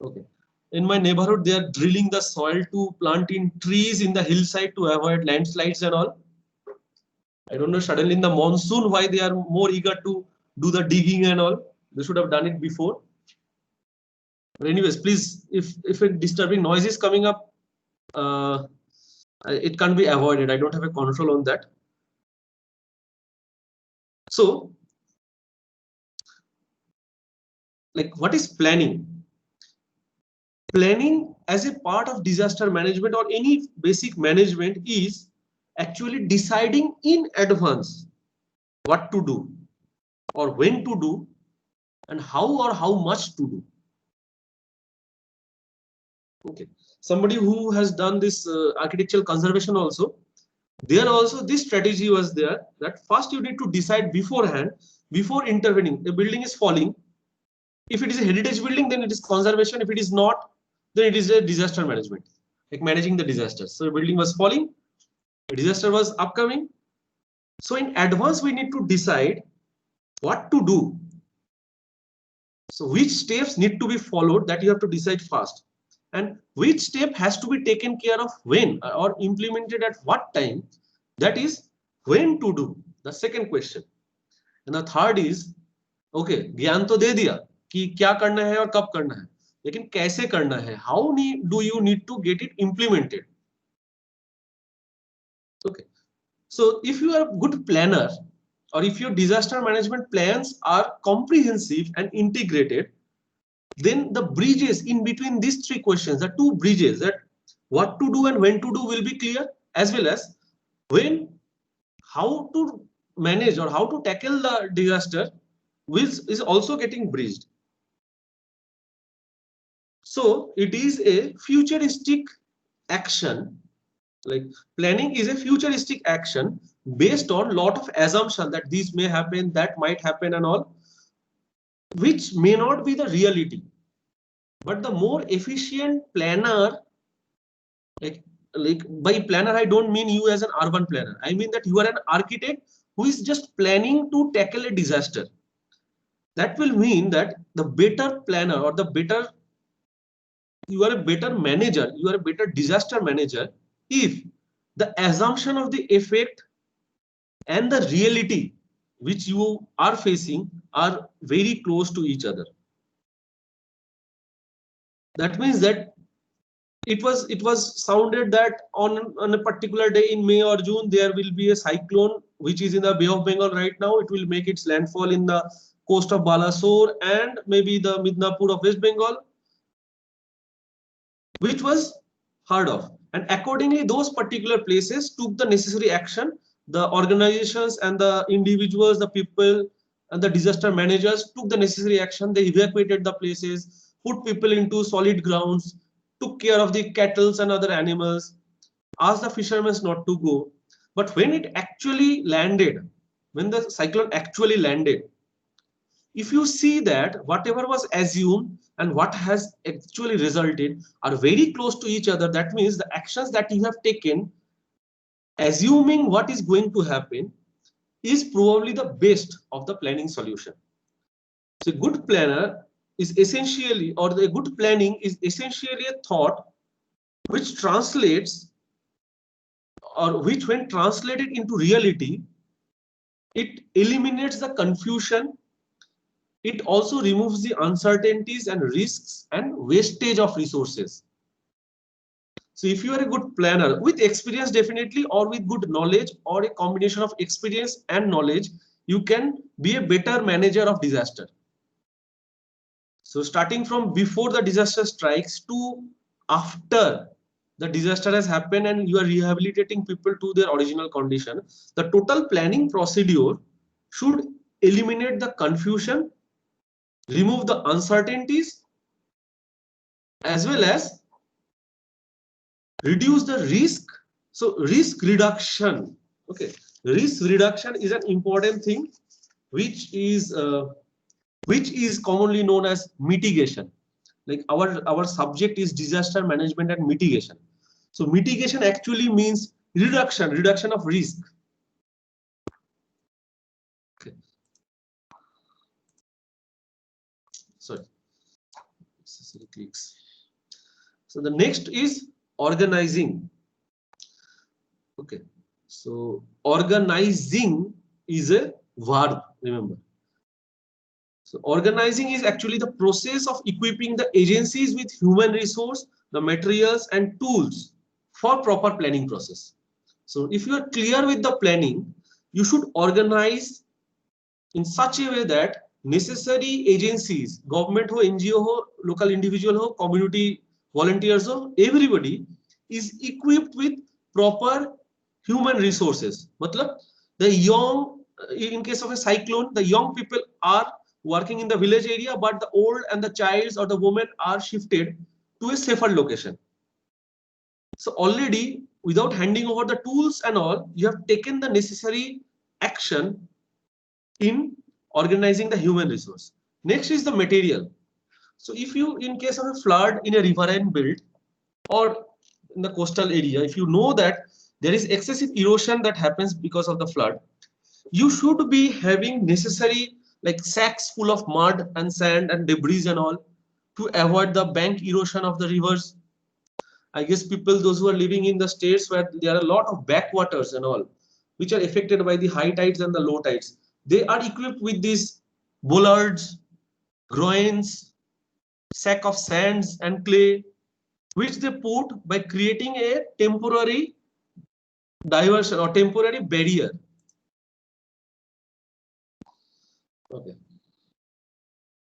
Okay. In my neighborhood, they are drilling the soil to plant in trees in the hillside to avoid landslides and all. I don't know, suddenly in the monsoon, why they are more eager to do the digging and all. They should have done it before. But anyways, please, if a disturbing noise is coming up, it can't be avoided. I don't have a control on that. So, like, what is planning? Planning as a part of disaster management or any basic management is actually deciding in advance what to do or when to do and how or how much to do. Okay, somebody who has done this architectural conservation also, there also this strategy was there that first you need to decide beforehand before intervening. The building is falling. If it is a heritage building, then it is conservation. If it is not, then it is a disaster management, like managing the disasters. So the building was falling, a disaster was upcoming. So in advance, we need to decide what to do. So which steps need to be followed, that you have to decide first. And which step has to be taken care of when or implemented at what time, that is when to do, the second question. And the third is, okay, ज्ञान तो दे दिया कि क्या करना है और कब करना है, लेकिन कैसे करना है, how do you need to get it implemented. Okay. So if you are a good planner, or if your disaster management plans are comprehensive and integrated, then the bridges in between these three questions, the two bridges, that what to do and when to do, will be clear, as well as when, how to manage or how to tackle the disaster is also getting bridged. So it is a futuristic action. Like, planning is a futuristic action based on lot of assumption that these may happen, that might happen and all, which may not be the reality. But the more efficient planner, like by planner I don't mean you as an urban planner, I mean that you are an architect who is just planning to tackle a disaster. That will mean that the better planner, or the better, you are a better manager, you are a better disaster manager if the assumption of the effect and the reality which you are facing are very close to each other. That means that it was sounded that on a particular day in May or June there will be a cyclone which is in the Bay of Bengal right now. It will make its landfall in the coast of Balasore and maybe the Midnapur of West Bengal, which was heard of. And accordingly, those particular places took the necessary action. The organizations and the individuals, the people and the disaster managers took the necessary action. They evacuated the places, put people into solid grounds, took care of the cattle and other animals, asked the fishermen not to go. But when it actually landed, when the cyclone actually landed, if you see that whatever was assumed and what has actually resulted are very close to each other, that means the actions that you have taken, assuming what is going to happen, is probably the best of the planning solution. So a good planner is essentially, or the good planning is essentially a thought which translates, or which when translated into reality, it eliminates the confusion. It also removes the uncertainties and risks and wastage of resources. So if you are a good planner with experience, definitely, or with good knowledge, or a combination of experience and knowledge, you can be a better manager of disaster. So starting from before the disaster strikes to after the disaster has happened and you are rehabilitating people to their original condition, the total planning procedure should eliminate the confusion, remove the uncertainties, as well as reduce the risk. So risk reduction, okay, risk reduction is an important thing, which is commonly known as mitigation. Like our subject is disaster management and mitigation. So mitigation actually means reduction of risk. Okay. Sorry, necessary clicks. So the next is organizing. Okay, so organizing is a verb, remember. So organizing is actually the process of equipping the agencies with human resource, the materials and tools for proper planning process. So if you are clear with the planning, you should organize in such a way that necessary agencies, government ho, NGO ho, local individual ho, community volunteers ho, everybody is equipped with proper human resources. Matlab, the young, in case of a cyclone, the young people are working in the village area, but the old and the childs or the women are shifted to a safer location. So already, without handing over the tools and all, you have taken the necessary action in organizing the human resource. Next is the material. So if you, in case of a flood in a riverine belt or in the coastal area, if you know that there is excessive erosion that happens because of the flood, you should be having necessary like sacks full of mud and sand and debris and all to avoid the bank erosion of the rivers. I guess people, those who are living in the states where there are a lot of backwaters and all, which are affected by the high tides and the low tides, they are equipped with these bollards, groins, sack of sands and clay, which they put by creating a temporary diversion or temporary barrier. Okay.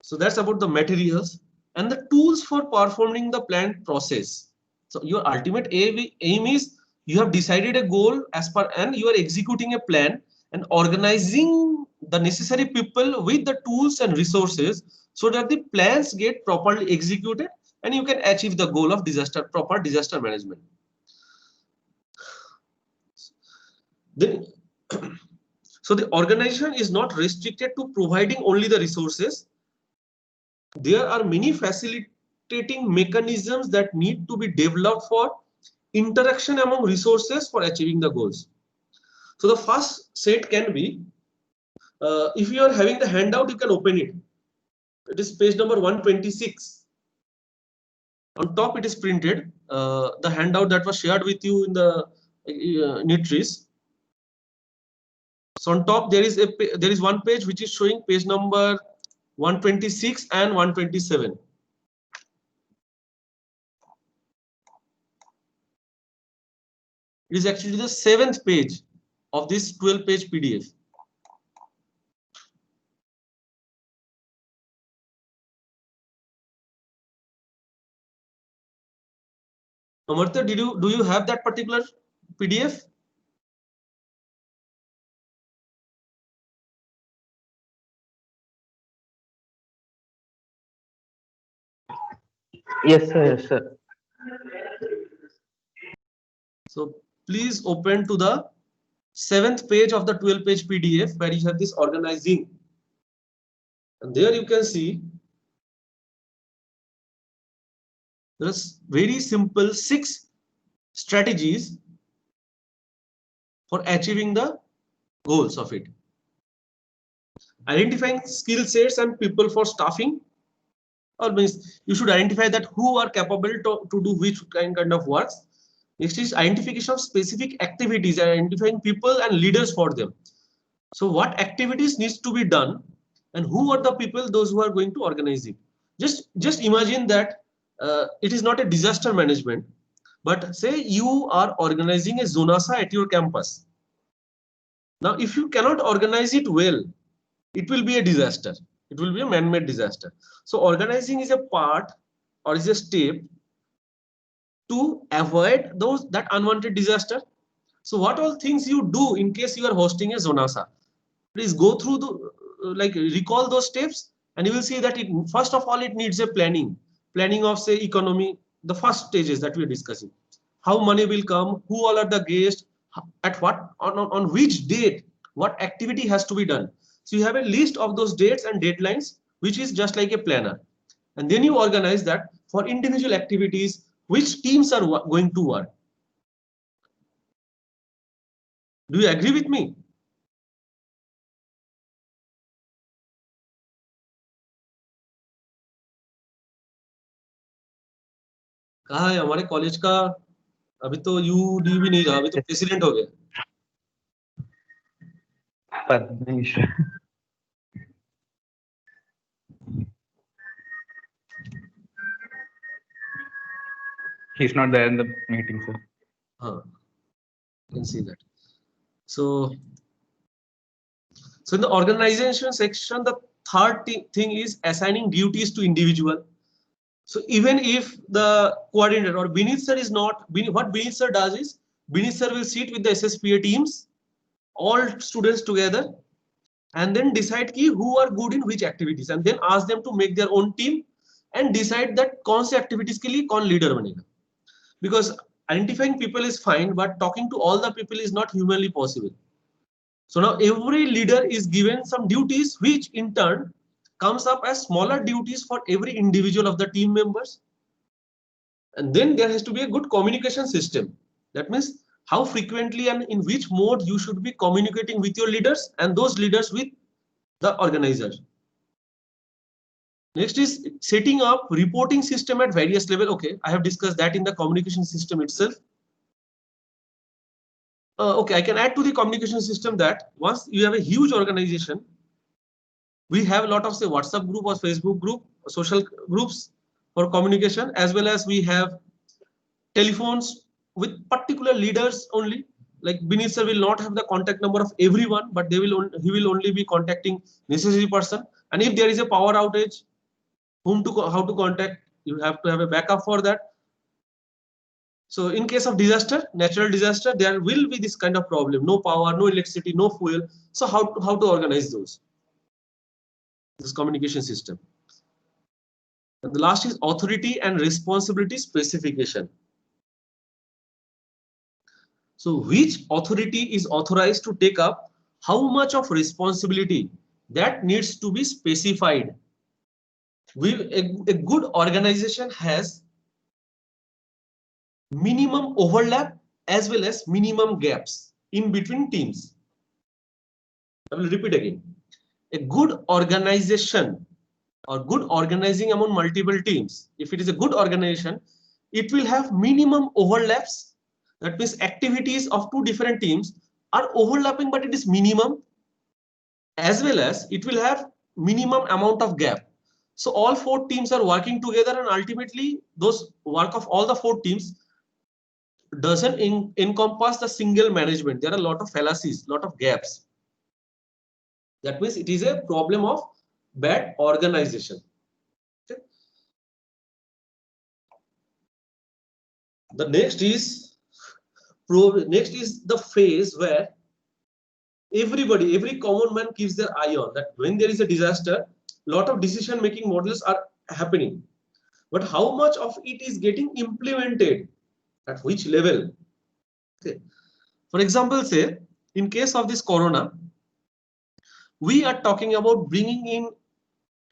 So that's about the materials and the tools for performing the planned process. So your ultimate aim is you have decided a goal as per and you are executing a plan and organizing the necessary people with the tools and resources so that the plans get properly executed and you can achieve the goal of proper disaster management. Then so the organization is not restricted to providing only the resources. There are many facilitating mechanisms that need to be developed for interaction among resources for achieving the goals. So the first set can be, if you are having the handout, you can open it. It is page number 126. On top it is printed, the handout that was shared with you in the Nutris. So on top there is one page which is showing page number 126 and 127. It is actually the 7th page of this 12-page PDF. Amartya, do you have that particular PDF? Yes, sir. Yes, sir. So please open to the 7th page of the 12-page PDF where you have this organizing. And there you can see there's very simple 6 strategies for achieving the goals of it. Identifying skill sets and people for staffing, or means you should identify that who are capable to do which kind of works. Next is identification of specific activities and identifying people and leaders for them. So what activities needs to be done and who are the people, those who are going to organize it. Just imagine that it is not a disaster management, but say you are organizing a Zonasa at your campus. Now, if you cannot organize it well, it will be a disaster. It will be a man-made disaster. So organizing is a part or is a step to avoid that unwanted disaster. So what all things you do in case you are hosting a Zonasa? Please go through the recall those steps and you will see that first of all it needs a planning of say economy, the first stages that we are discussing. How money will come, who all are the guests, at what on which date, what activity has to be done. So you have a list of those dates and deadlines, which is just like a planner. And then you organize that for individual activities, which teams are going to work. Do you agree with me? कहा है हमारे college का अभी तो UD भी नहीं रहा, अभी तो प्रेसिडेंट हो गया. He's not there in the meeting, sir. You can see that. So in the organization section, the third thing is assigning duties to individual. So even if the coordinator or Binit sir is not, what Binit sir does is, Binit sir will sit with the SSPA teams, all students together, and then decide who are good in which activities, and then ask them to make their own team and decide that kaun se activities ke liye kaun leader banega. Because identifying people is fine, but talking to all the people is not humanly possible. So now every leader is given some duties, which in turn comes up as smaller duties for every individual of the team members. And then there has to be a good communication system. That means how frequently and in which mode you should be communicating with your leaders and those leaders with the organizers. Next is setting up reporting system at various levels. Okay, I have discussed that in the communication system itself. Okay, I can add to the communication system that once you have a huge organization, we have a lot of say WhatsApp group or Facebook group, or social groups for communication, as well as we have telephones with particular leaders only. like Binit sir will not have the contact number of everyone, but he will only be contacting necessary person. And if there is a power outage, how to contact, you have to have a backup for that. So in case of disaster, natural disaster, there will be this kind of problem: no power, no electricity, no fuel. So how to organize those? This communication system. And the last is authority and responsibility specification. So which authority is authorized to take up how much of responsibility, that needs to be specified. A good organization has minimum overlap as well as minimum gaps in between teams. I will repeat again. A good organization or good organizing among multiple teams, if it is a good organization, it will have minimum overlaps. That means activities of two different teams are overlapping, but it is minimum, as well as it will have minimum amount of gap. So all four teams are working together, and ultimately those work of all the four teams doesn't encompass the single management. There are a lot of fallacies, lot of gaps. That means it is a problem of bad organization. Okay. The next is the phase where every common man keeps their eye on that. When there is a disaster, lot of decision making models are happening, but how much of it is getting implemented, at which level? Okay. For example, say in case of this corona, we are talking about bringing in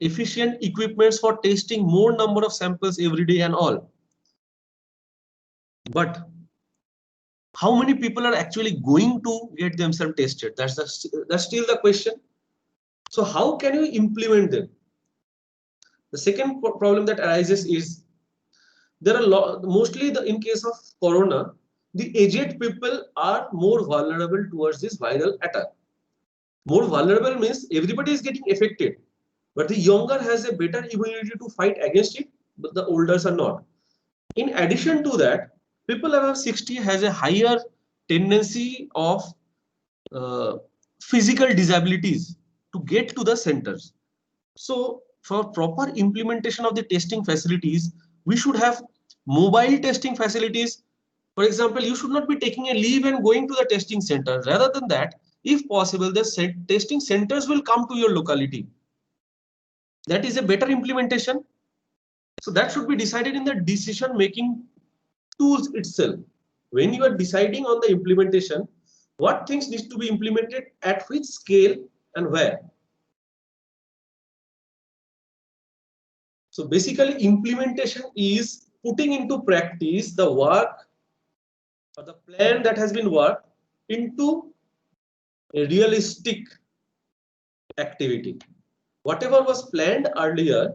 efficient equipments for testing more number of samples every day and all. But how many people are actually going to get themselves tested? That's still the question. So how can you implement them? The second problem that arises is there are mostly in case of corona, the aged people are more vulnerable towards this viral attack. More vulnerable means everybody is getting affected, but the younger has a better immunity to fight against it, but the olders are not. In addition to that, people above 60 has a higher tendency of physical disabilities to get to the centers. So for proper implementation of the testing facilities, we should have mobile testing facilities. For example, you should not be taking a leave and going to the testing center. Rather than that, if possible, the testing centers will come to your locality. That is a better implementation. So that should be decided in the decision making tools itself. When you are deciding on the implementation, what things need to be implemented at which scale and where. So basically implementation is putting into practice the work or the plan that has been worked into a realistic activity. Whatever was planned earlier,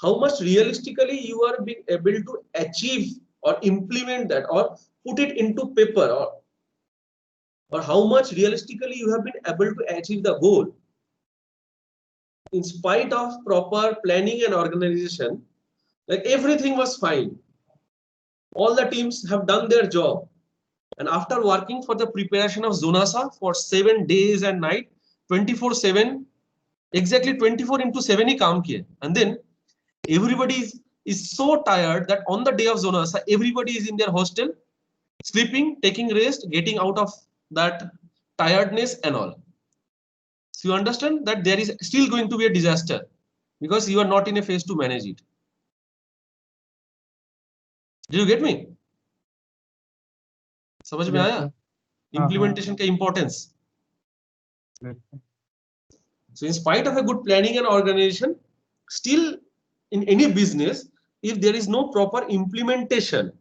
how much realistically you are being able to achieve or implement that or put it into paper, or how much realistically you have been able to achieve the goal. In spite of proper planning and organization, like everything was fine. All the teams have done their job. And after working for the preparation of Zonasa for 7 days and night, 24/7, exactly 24 into 7 ही काम किए. And then everybody is so tired that on the day of Zonasa, everybody is in their hostel, sleeping, taking rest, getting out of that tiredness and all. So you understand that there is still going to be a disaster because you are not in a phase to manage it. Did you get me? समझ में आया? Implementation का importance. So in spite of a good planning and organization, still in any business, if there is no proper implementation,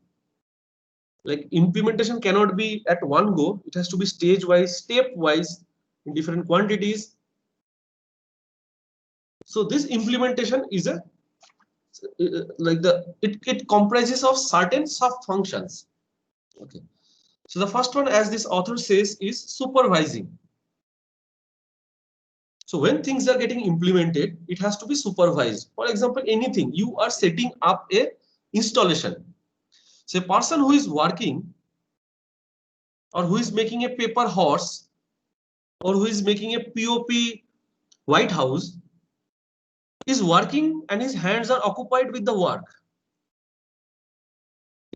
like implementation cannot be at one go, it has to be stage wise, step wise, in different quantities. So this implementation is it comprises of certain sub functions. Okay. So the first one, as this author says, is supervising. So when things are getting implemented, it has to be supervised. For example, anything, you are setting up a installation. So a person who is working or who is making a paper horse, or who is making a POP White House, is working and his hands are occupied with the work.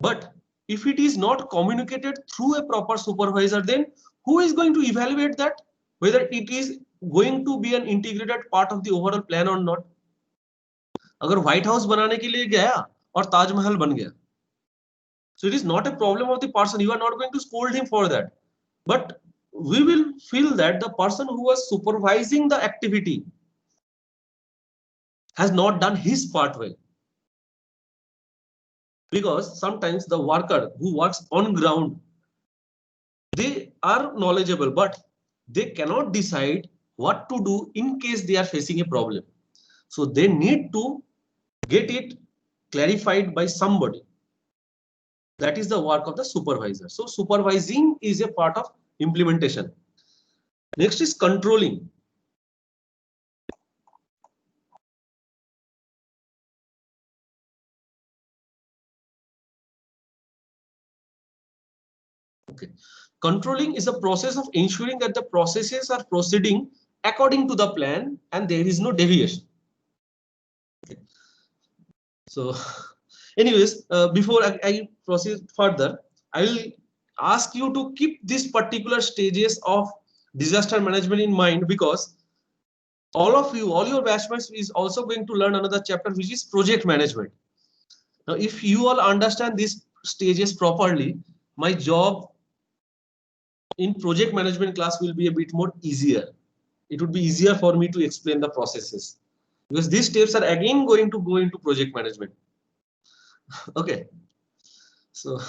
But if it is not communicated through a proper supervisor, then who is going to evaluate that, whether it is going to be an integrated part of the overall plan or not? अगर white house बनाने के लिए गया और ताजमहल बन गया, so it is not a problem of the person. You are not going to scold him for that, but we will feel that the person who was supervising the activity has not done his part well. Because sometimes the worker who works on ground, they are knowledgeable, but they cannot decide what to do in case they are facing a problem. So they need to get it clarified by somebody. That is the work of the supervisor. So supervising is a part of implementation. Next is controlling. Okay. Controlling is a process of ensuring that the processes are proceeding according to the plan and there is no deviation. Okay. So anyways, before I proceed further, I will ask you to keep these particular stages of disaster management in mind, because all of you, all your batchmates is also going to learn another chapter, which is project management. Now, if you all understand these stages properly, my job in project management class will be a bit more easier. It would be easier for me to explain the processes, because these steps are again going to go into project management. Okay, so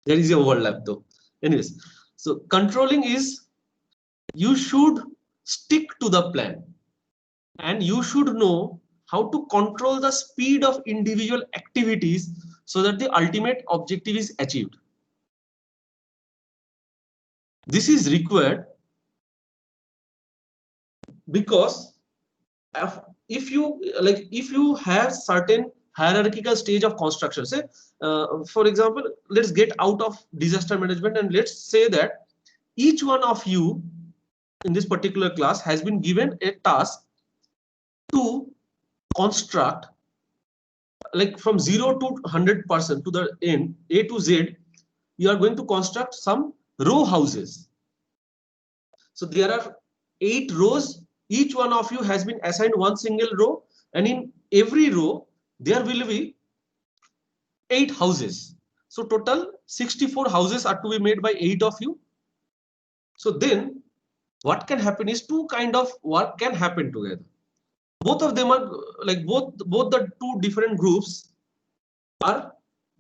there is a overlap though. Anyways, so controlling is, you should stick to the plan and you should know how to control the speed of individual activities so that the ultimate objective is achieved. This is required because if you have certain hierarchical stage of construction, say for example, let's get out of disaster management and let's say that each one of you in this particular class has been given a task to construct, like from 0 to 100% to the end, A to Z, you are going to construct some row houses. So there are 8 rows. Each one of you has been assigned one single row, and in every row there will be 8 houses. So total 64 houses are to be made by 8 of you. So then what can happen is two kind of work can happen together. Both of them are like both the two different groups are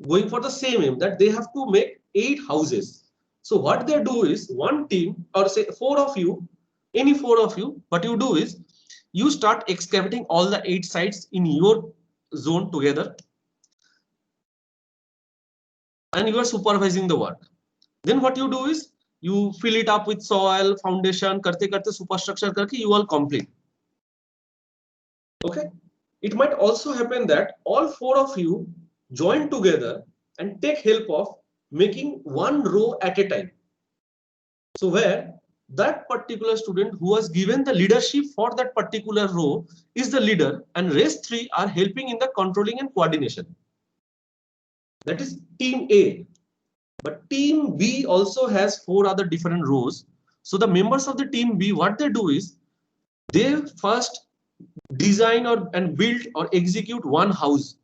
going for the same aim, that they have to make 8 houses. So what they do is, one team, or say 4 of you, any 4 of you, what you do is you start excavating all the 8 sites in your zone together, and you are supervising the work. Then what you do is you fill it up with soil, foundation, karte karte superstructure karke you all complete. Okay, it might also happen that all 4 of you join together and take help of making one row at a time. So where that particular student who was given the leadership for that particular row is the leader, and rest 3 are helping in the controlling and coordination. That is team A. But team B also has 4 other different rows. So the members of the team B, what they do is they first design and build or execute one house,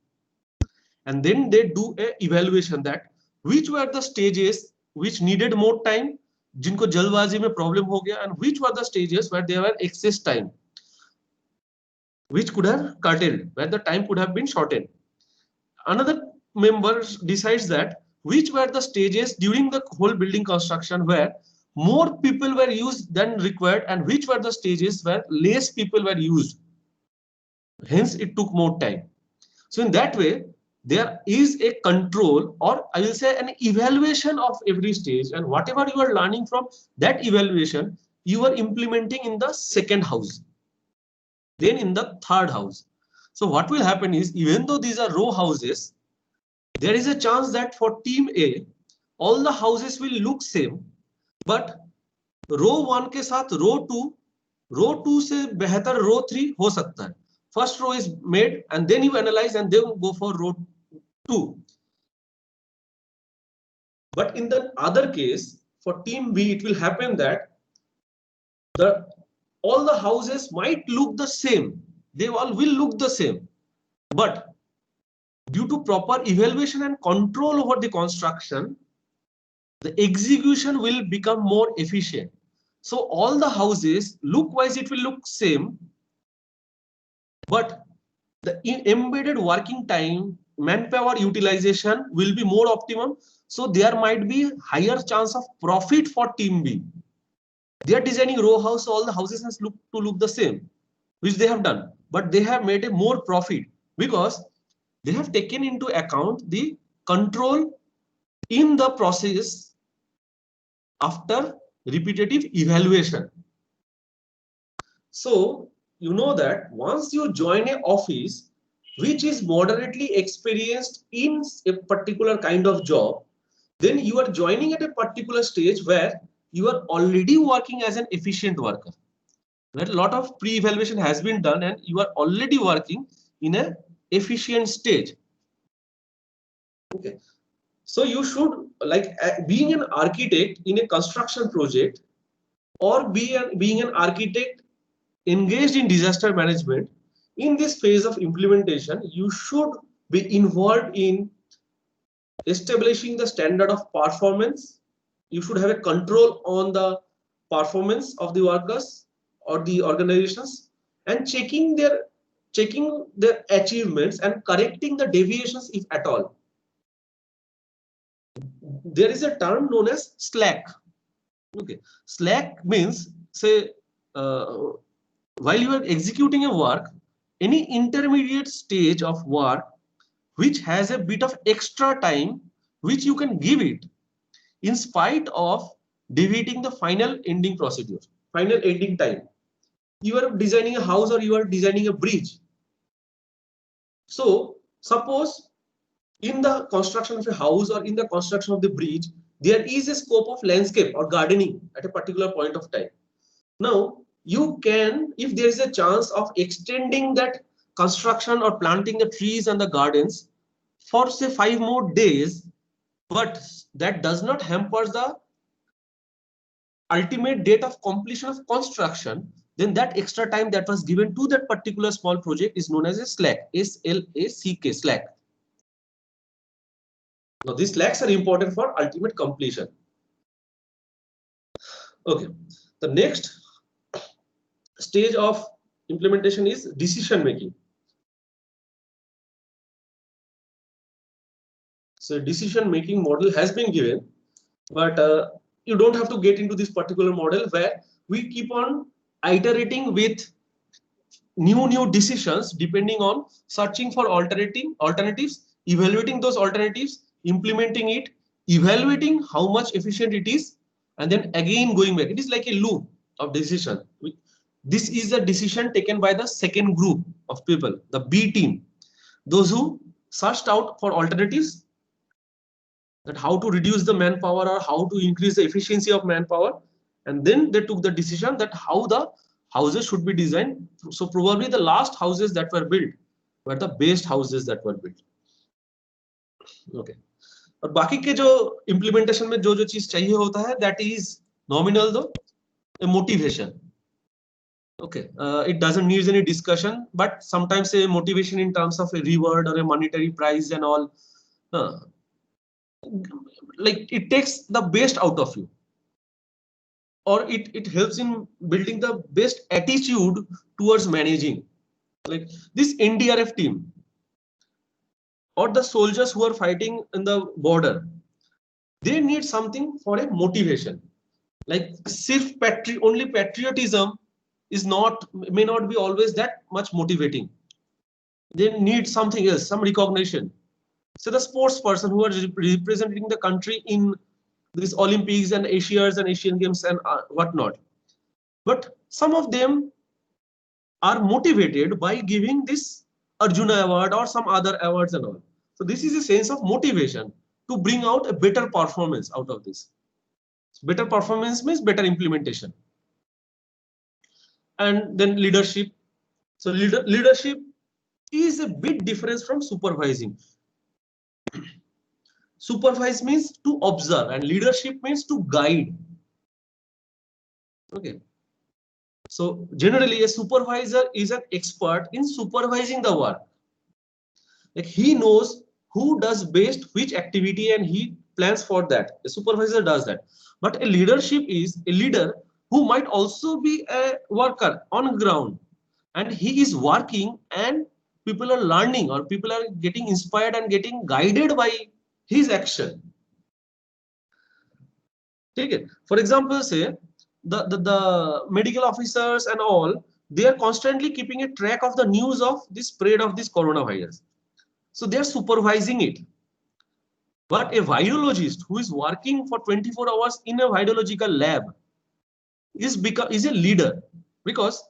and then they do a evaluation that which were the stages which needed more time, jinko jalbazi mein problem ho gaya, and which were the stages where there were excess time, which could have curtailed, where the time could have been shortened. Another member decides that which were the stages during the whole building construction where more people were used than required, and which were the stages where less people were used, hence it took more time. So in that way there is a control, or I will say an evaluation of every stage, and whatever you are learning from that evaluation you are implementing in the second house, then in the third house. So what will happen is, even though these are row houses, there is a chance that for team A, all the houses will look same, but रो 1 के साथ रो 2 से बेहतर रो 3 हो सकता है. First row is made and then you analyze and then go for row 2. But in the other case, for team B, it will happen that all the houses might look the same. They all will look the same. But due to proper evaluation and control over the construction, the execution will become more efficient. So all the houses look-wise it will look same, but the embedded working time, manpower utilization will be more optimum. So there might be higher chance of profit for team B. They are designing row house, all the houses has to look the same, which they have done, but they have made a more profit because they have taken into account the control in the process after repetitive evaluation. So you know that once you join an office which is moderately experienced in a particular kind of job, then you are joining at a particular stage where you are already working as an efficient worker, where a lot of pre-evaluation has been done and you are already working in an efficient stage. Okay. So you should, like being an architect in a construction project or being an architect engaged in disaster management, in this phase of implementation, you should be involved in establishing the standard of performance. You should have a control on the performance of the workers or the organizations and checking their achievements and correcting the deviations if at all. There is a term known as slack. Okay, slack means, say, while you are executing a work, any intermediate stage of work which has a bit of extra time which you can give it in spite of deviating the final ending procedure, final ending time. You are designing a house or you are designing a bridge. So suppose in the construction of a house or in the construction of the bridge, there is a scope of landscape or gardening at a particular point of time. Now, you can, if there is a chance of extending that construction or planting the trees and the gardens for say 5 more days, but that does not hamper the ultimate date of completion of construction, then that extra time that was given to that particular small project is known as a slack, S-L-A-C-K, slack. Now, these slacks are important for ultimate completion. Okay, the next stage of implementation is decision making. So decision making model has been given, but you don't have to get into this particular model where we keep on iterating with new decisions depending on searching for alternatives, evaluating those alternatives, implementing it, evaluating how much efficient it is, and then again going back. It is like a loop of decision. This is a decision taken by the second group of people, the B team, those who searched out for alternatives, that how to reduce the manpower or how to increase the efficiency of manpower, and then they took the decision that how the houses should be designed. So probably the last houses that were built were the best houses that were built. Okay. और बाकी के जो implementation में जो चीज चाहिए होता है, that is nominal though, a motivation. Okay, it doesn't need any discussion, but sometimes a motivation in terms of a reward or a monetary prize and all, like it takes the best out of you, or it helps in building the best attitude towards managing. Like this NDRF team or the soldiers who are fighting in the border, they need something for a motivation. Like only patriotism is may not be always that much motivating. They need something else, some recognition. So the sports person who are representing the country in these Olympics and Asias and Asian Games and whatnot, but some of them are motivated by giving this Arjuna award or some other awards and all. So this is a sense of motivation to bring out a better performance out of this. Better performance means better implementation. And then leadership. So leadership is a bit difference from supervising. Supervise means to observe and leadership means to guide. Okay. So generally a supervisor is an expert in supervising the work. Like he knows who does best which activity and he plans for that. A supervisor does that. But a leadership is a leader who might also be a worker on ground and he is working and people are learning or people are getting inspired and getting guided by his action. Okay. For example, say the medical officers and all, they are constantly keeping a track of the news of the spread of this coronavirus. So they are supervising it. But a virologist who is working for 24 hours in a virological lab is a leader, because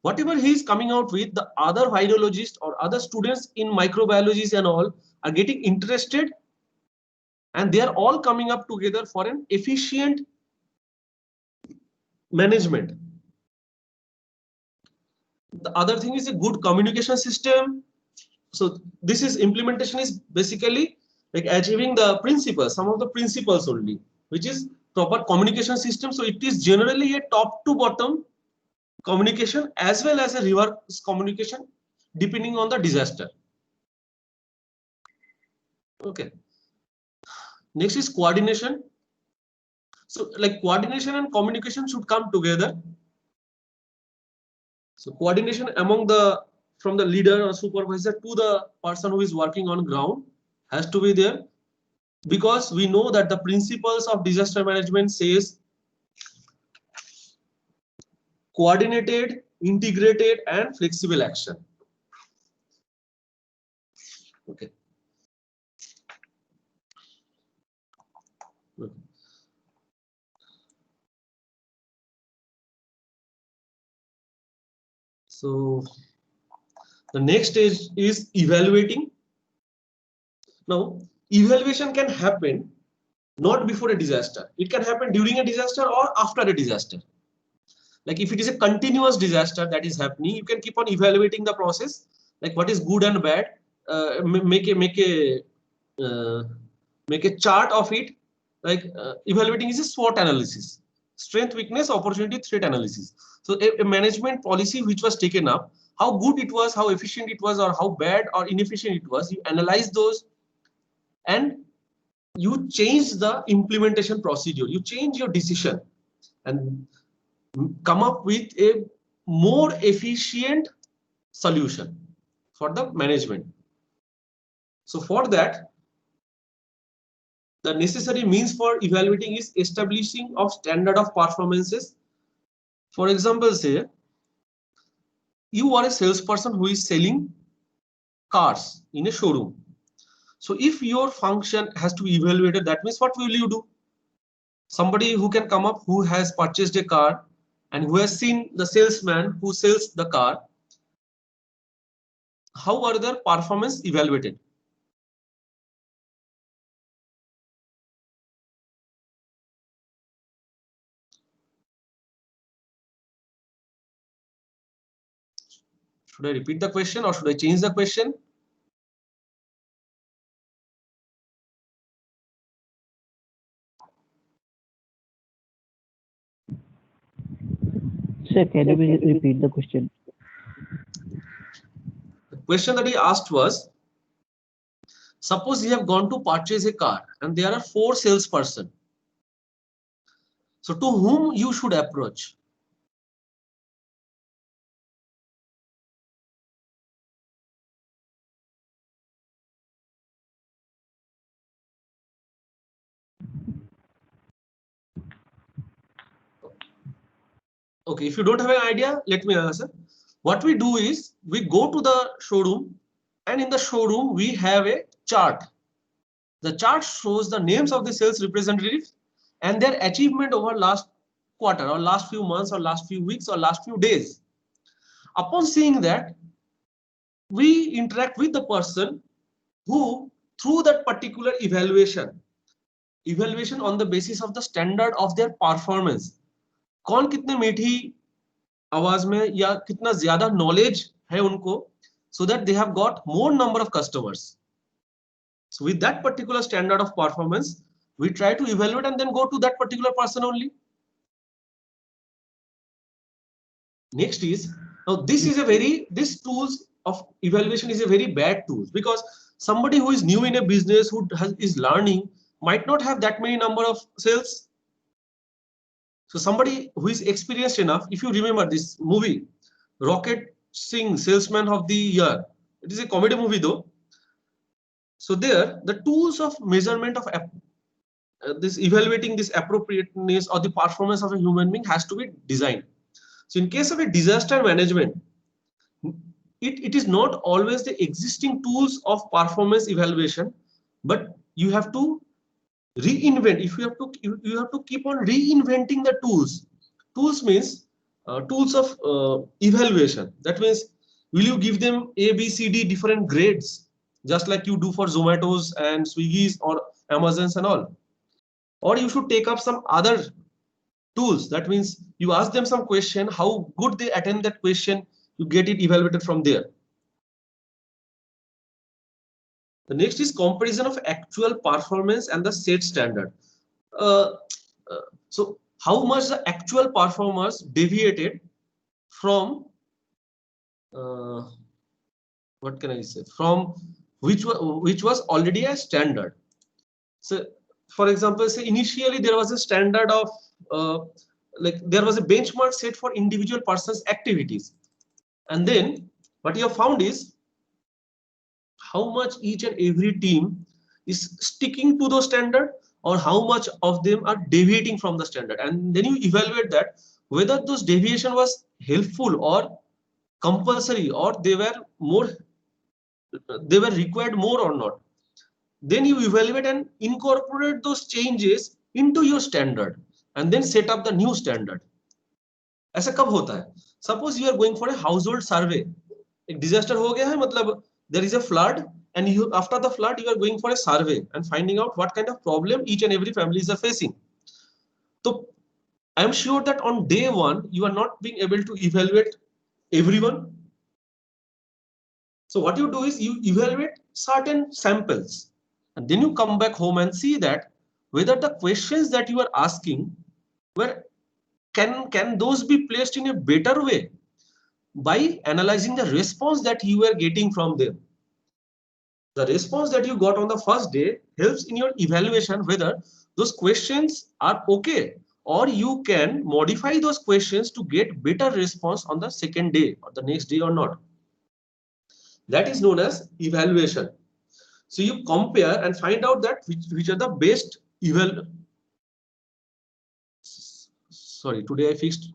whatever he is coming out with, the other virologists or other students in microbiology and all are getting interested, and they are all coming up together for an efficient management. The other thing is a good communication system. So this is implementation is basically like achieving the principles, some of the principles only, which is proper communication system. So it is generally a top to bottom communication as well as a reverse communication depending on the disaster. Okay. Next is coordination. So like coordination and communication should come together. So coordination among from the leader or supervisor to the person who is working on ground has to be there, because we know that the principles of disaster management says coordinated, integrated, and flexible action. Okay. So the next stage is evaluating. Now, evaluation can happen not before a disaster. It can happen during a disaster or after a disaster. Like if it is a continuous disaster that is happening, you can keep on evaluating the process, like what is good and bad. Make a chart of it. Like evaluating is a SWOT analysis: strength, weakness, opportunity, threat analysis. So a management policy which was taken up, how good it was, how efficient it was, or how bad or inefficient it was, you analyze those and you change the implementation procedure, you change your decision and come up with a more efficient solution for the management. So for that, the necessary means for evaluating is establishing of standard of performances. For example, say you are a salesperson who is selling cars in a showroom. So if your function has to be evaluated, that means what will you do? Somebody who can come up who has purchased a car and who has seen the salesman who sells the car, how are their performance evaluated? Should I repeat the question or should I change the question? Sir, can you repeat the question? The question that he asked was, suppose you have gone to purchase a car and there are 4 salespersons. So to whom you should approach? Okay, if you don't have an idea, let me answer. What we do is we go to the showroom, and in the showroom we have a chart. The chart shows the names of the sales representatives and their achievement over last quarter or last few months or last few weeks or last few days. Upon seeing that, we interact with the person who, through that particular evaluation, evaluation on the basis of the standard of their performance. कौन कितने मीठी आवाज में या कितना ज्यादा knowledge है उनको, so that they have got more number of customers. So with that particular standard of performance, we try to evaluate and then go to that particular person only. Next is, now this tools of evaluation is a very bad tool, because somebody who is new in a business, who is learning, might not have that many number of sales. So somebody who is experienced enough, if you remember this movie, Rocket Singh, Salesman of the Year, it is a comedy movie though. So there, the tools of measurement of this evaluating this appropriateness or the performance of a human being has to be designed. So in case of a disaster management, it is not always the existing tools of performance evaluation, but you have to reinvent. If you have to keep on reinventing the tools. Tools means tools of evaluation. That means, will you give them A, B, C, D different grades, just like you do for Zomato's and Swiggy's or Amazon's and all? Or you should take up some other tools. That means you ask them some question, how good they attend that question, you get it evaluated from there. The next is comparison of actual performance and the set standard. So how much the actual performers deviated from what can I say, from which was already a standard. So for example, say initially there was a standard of like there was a benchmark set for individual persons' activities, and then what you have found is how much each and every team is sticking to the standard, or how much of them are deviating from the standard, and then you evaluate that whether those deviation was helpful or compulsory, or they were required more or not. Then you evaluate and incorporate those changes into your standard and then set up the new standard. ऐसा कब होता है? Suppose you are going for a household survey. एक disaster हो गया है, मतलब there is a flood, and after the flood you are going for a survey and finding out what kind of problem each and every families are facing. So I am sure that on day one you are not being able to evaluate everyone. So what you do is you evaluate certain samples, and then you come back home and see that whether the questions that you are asking can those be placed in a better way by analyzing the response that you are getting from them. The response that you got on the first day helps in your evaluation whether those questions are okay, or you can modify those questions to get better response on the second day or the next day or not. That is known as evaluation. So you compare and find out that which are the best Sorry, today I fixed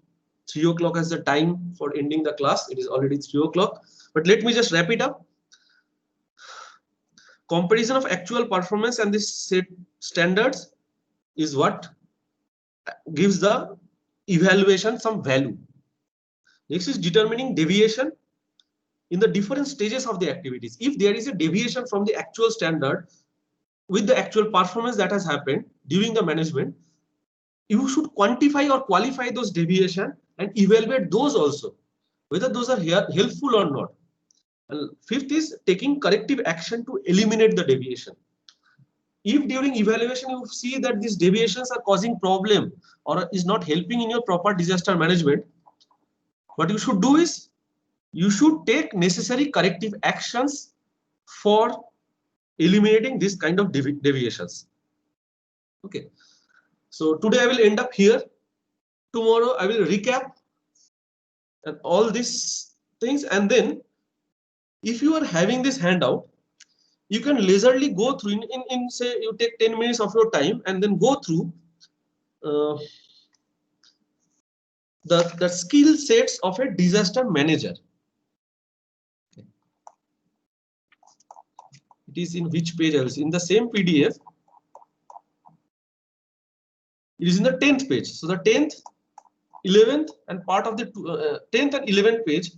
3 o'clock as the time for ending the class. It is already 3 o'clock, but let me just wrap it up. Comparison of actual performance and this set standards is what gives the evaluation some value. Next is determining deviation in the different stages of the activities. If there is a deviation from the actual standard with the actual performance that has happened during the management, you should quantify or qualify those deviation and evaluate those also, whether those are helpful or not. And fifth is taking corrective action to eliminate the deviation. If during evaluation you see that these deviations are causing problem or is not helping in your proper disaster management, what you should do is you should take necessary corrective actions for eliminating this kind of deviations. Okay, so today I will end up here. Tomorrow I will recap and all these things, and then if you are having this handout, you can leisurely go through in say you take 10 minutes of your time and then go through the skill sets of a disaster manager. It is in which page else? In the same PDF. It is in the 10th page. So the 10th, 11th and part of the 10th and 11th page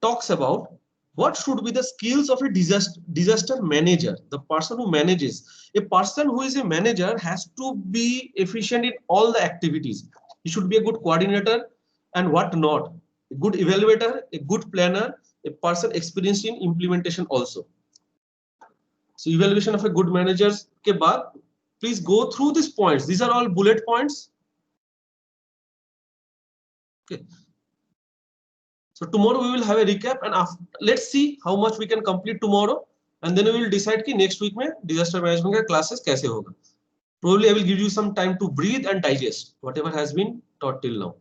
talks about what should be the skills of a disaster manager, the person who manages. A person who is a manager has to be efficient in all the activities. He should be a good coordinator and what not, a good evaluator, a good planner, a person experienced in implementation also. So evaluation of a good managers के बाद, please go through these points. These are all bullet points. Okay. So tomorrow we will have a recap, and after, let's see how much we can complete tomorrow, and then we will decide कि next week में disaster management का classes कैसे होगा. Probably I will give you some time to breathe and digest whatever has been taught till now.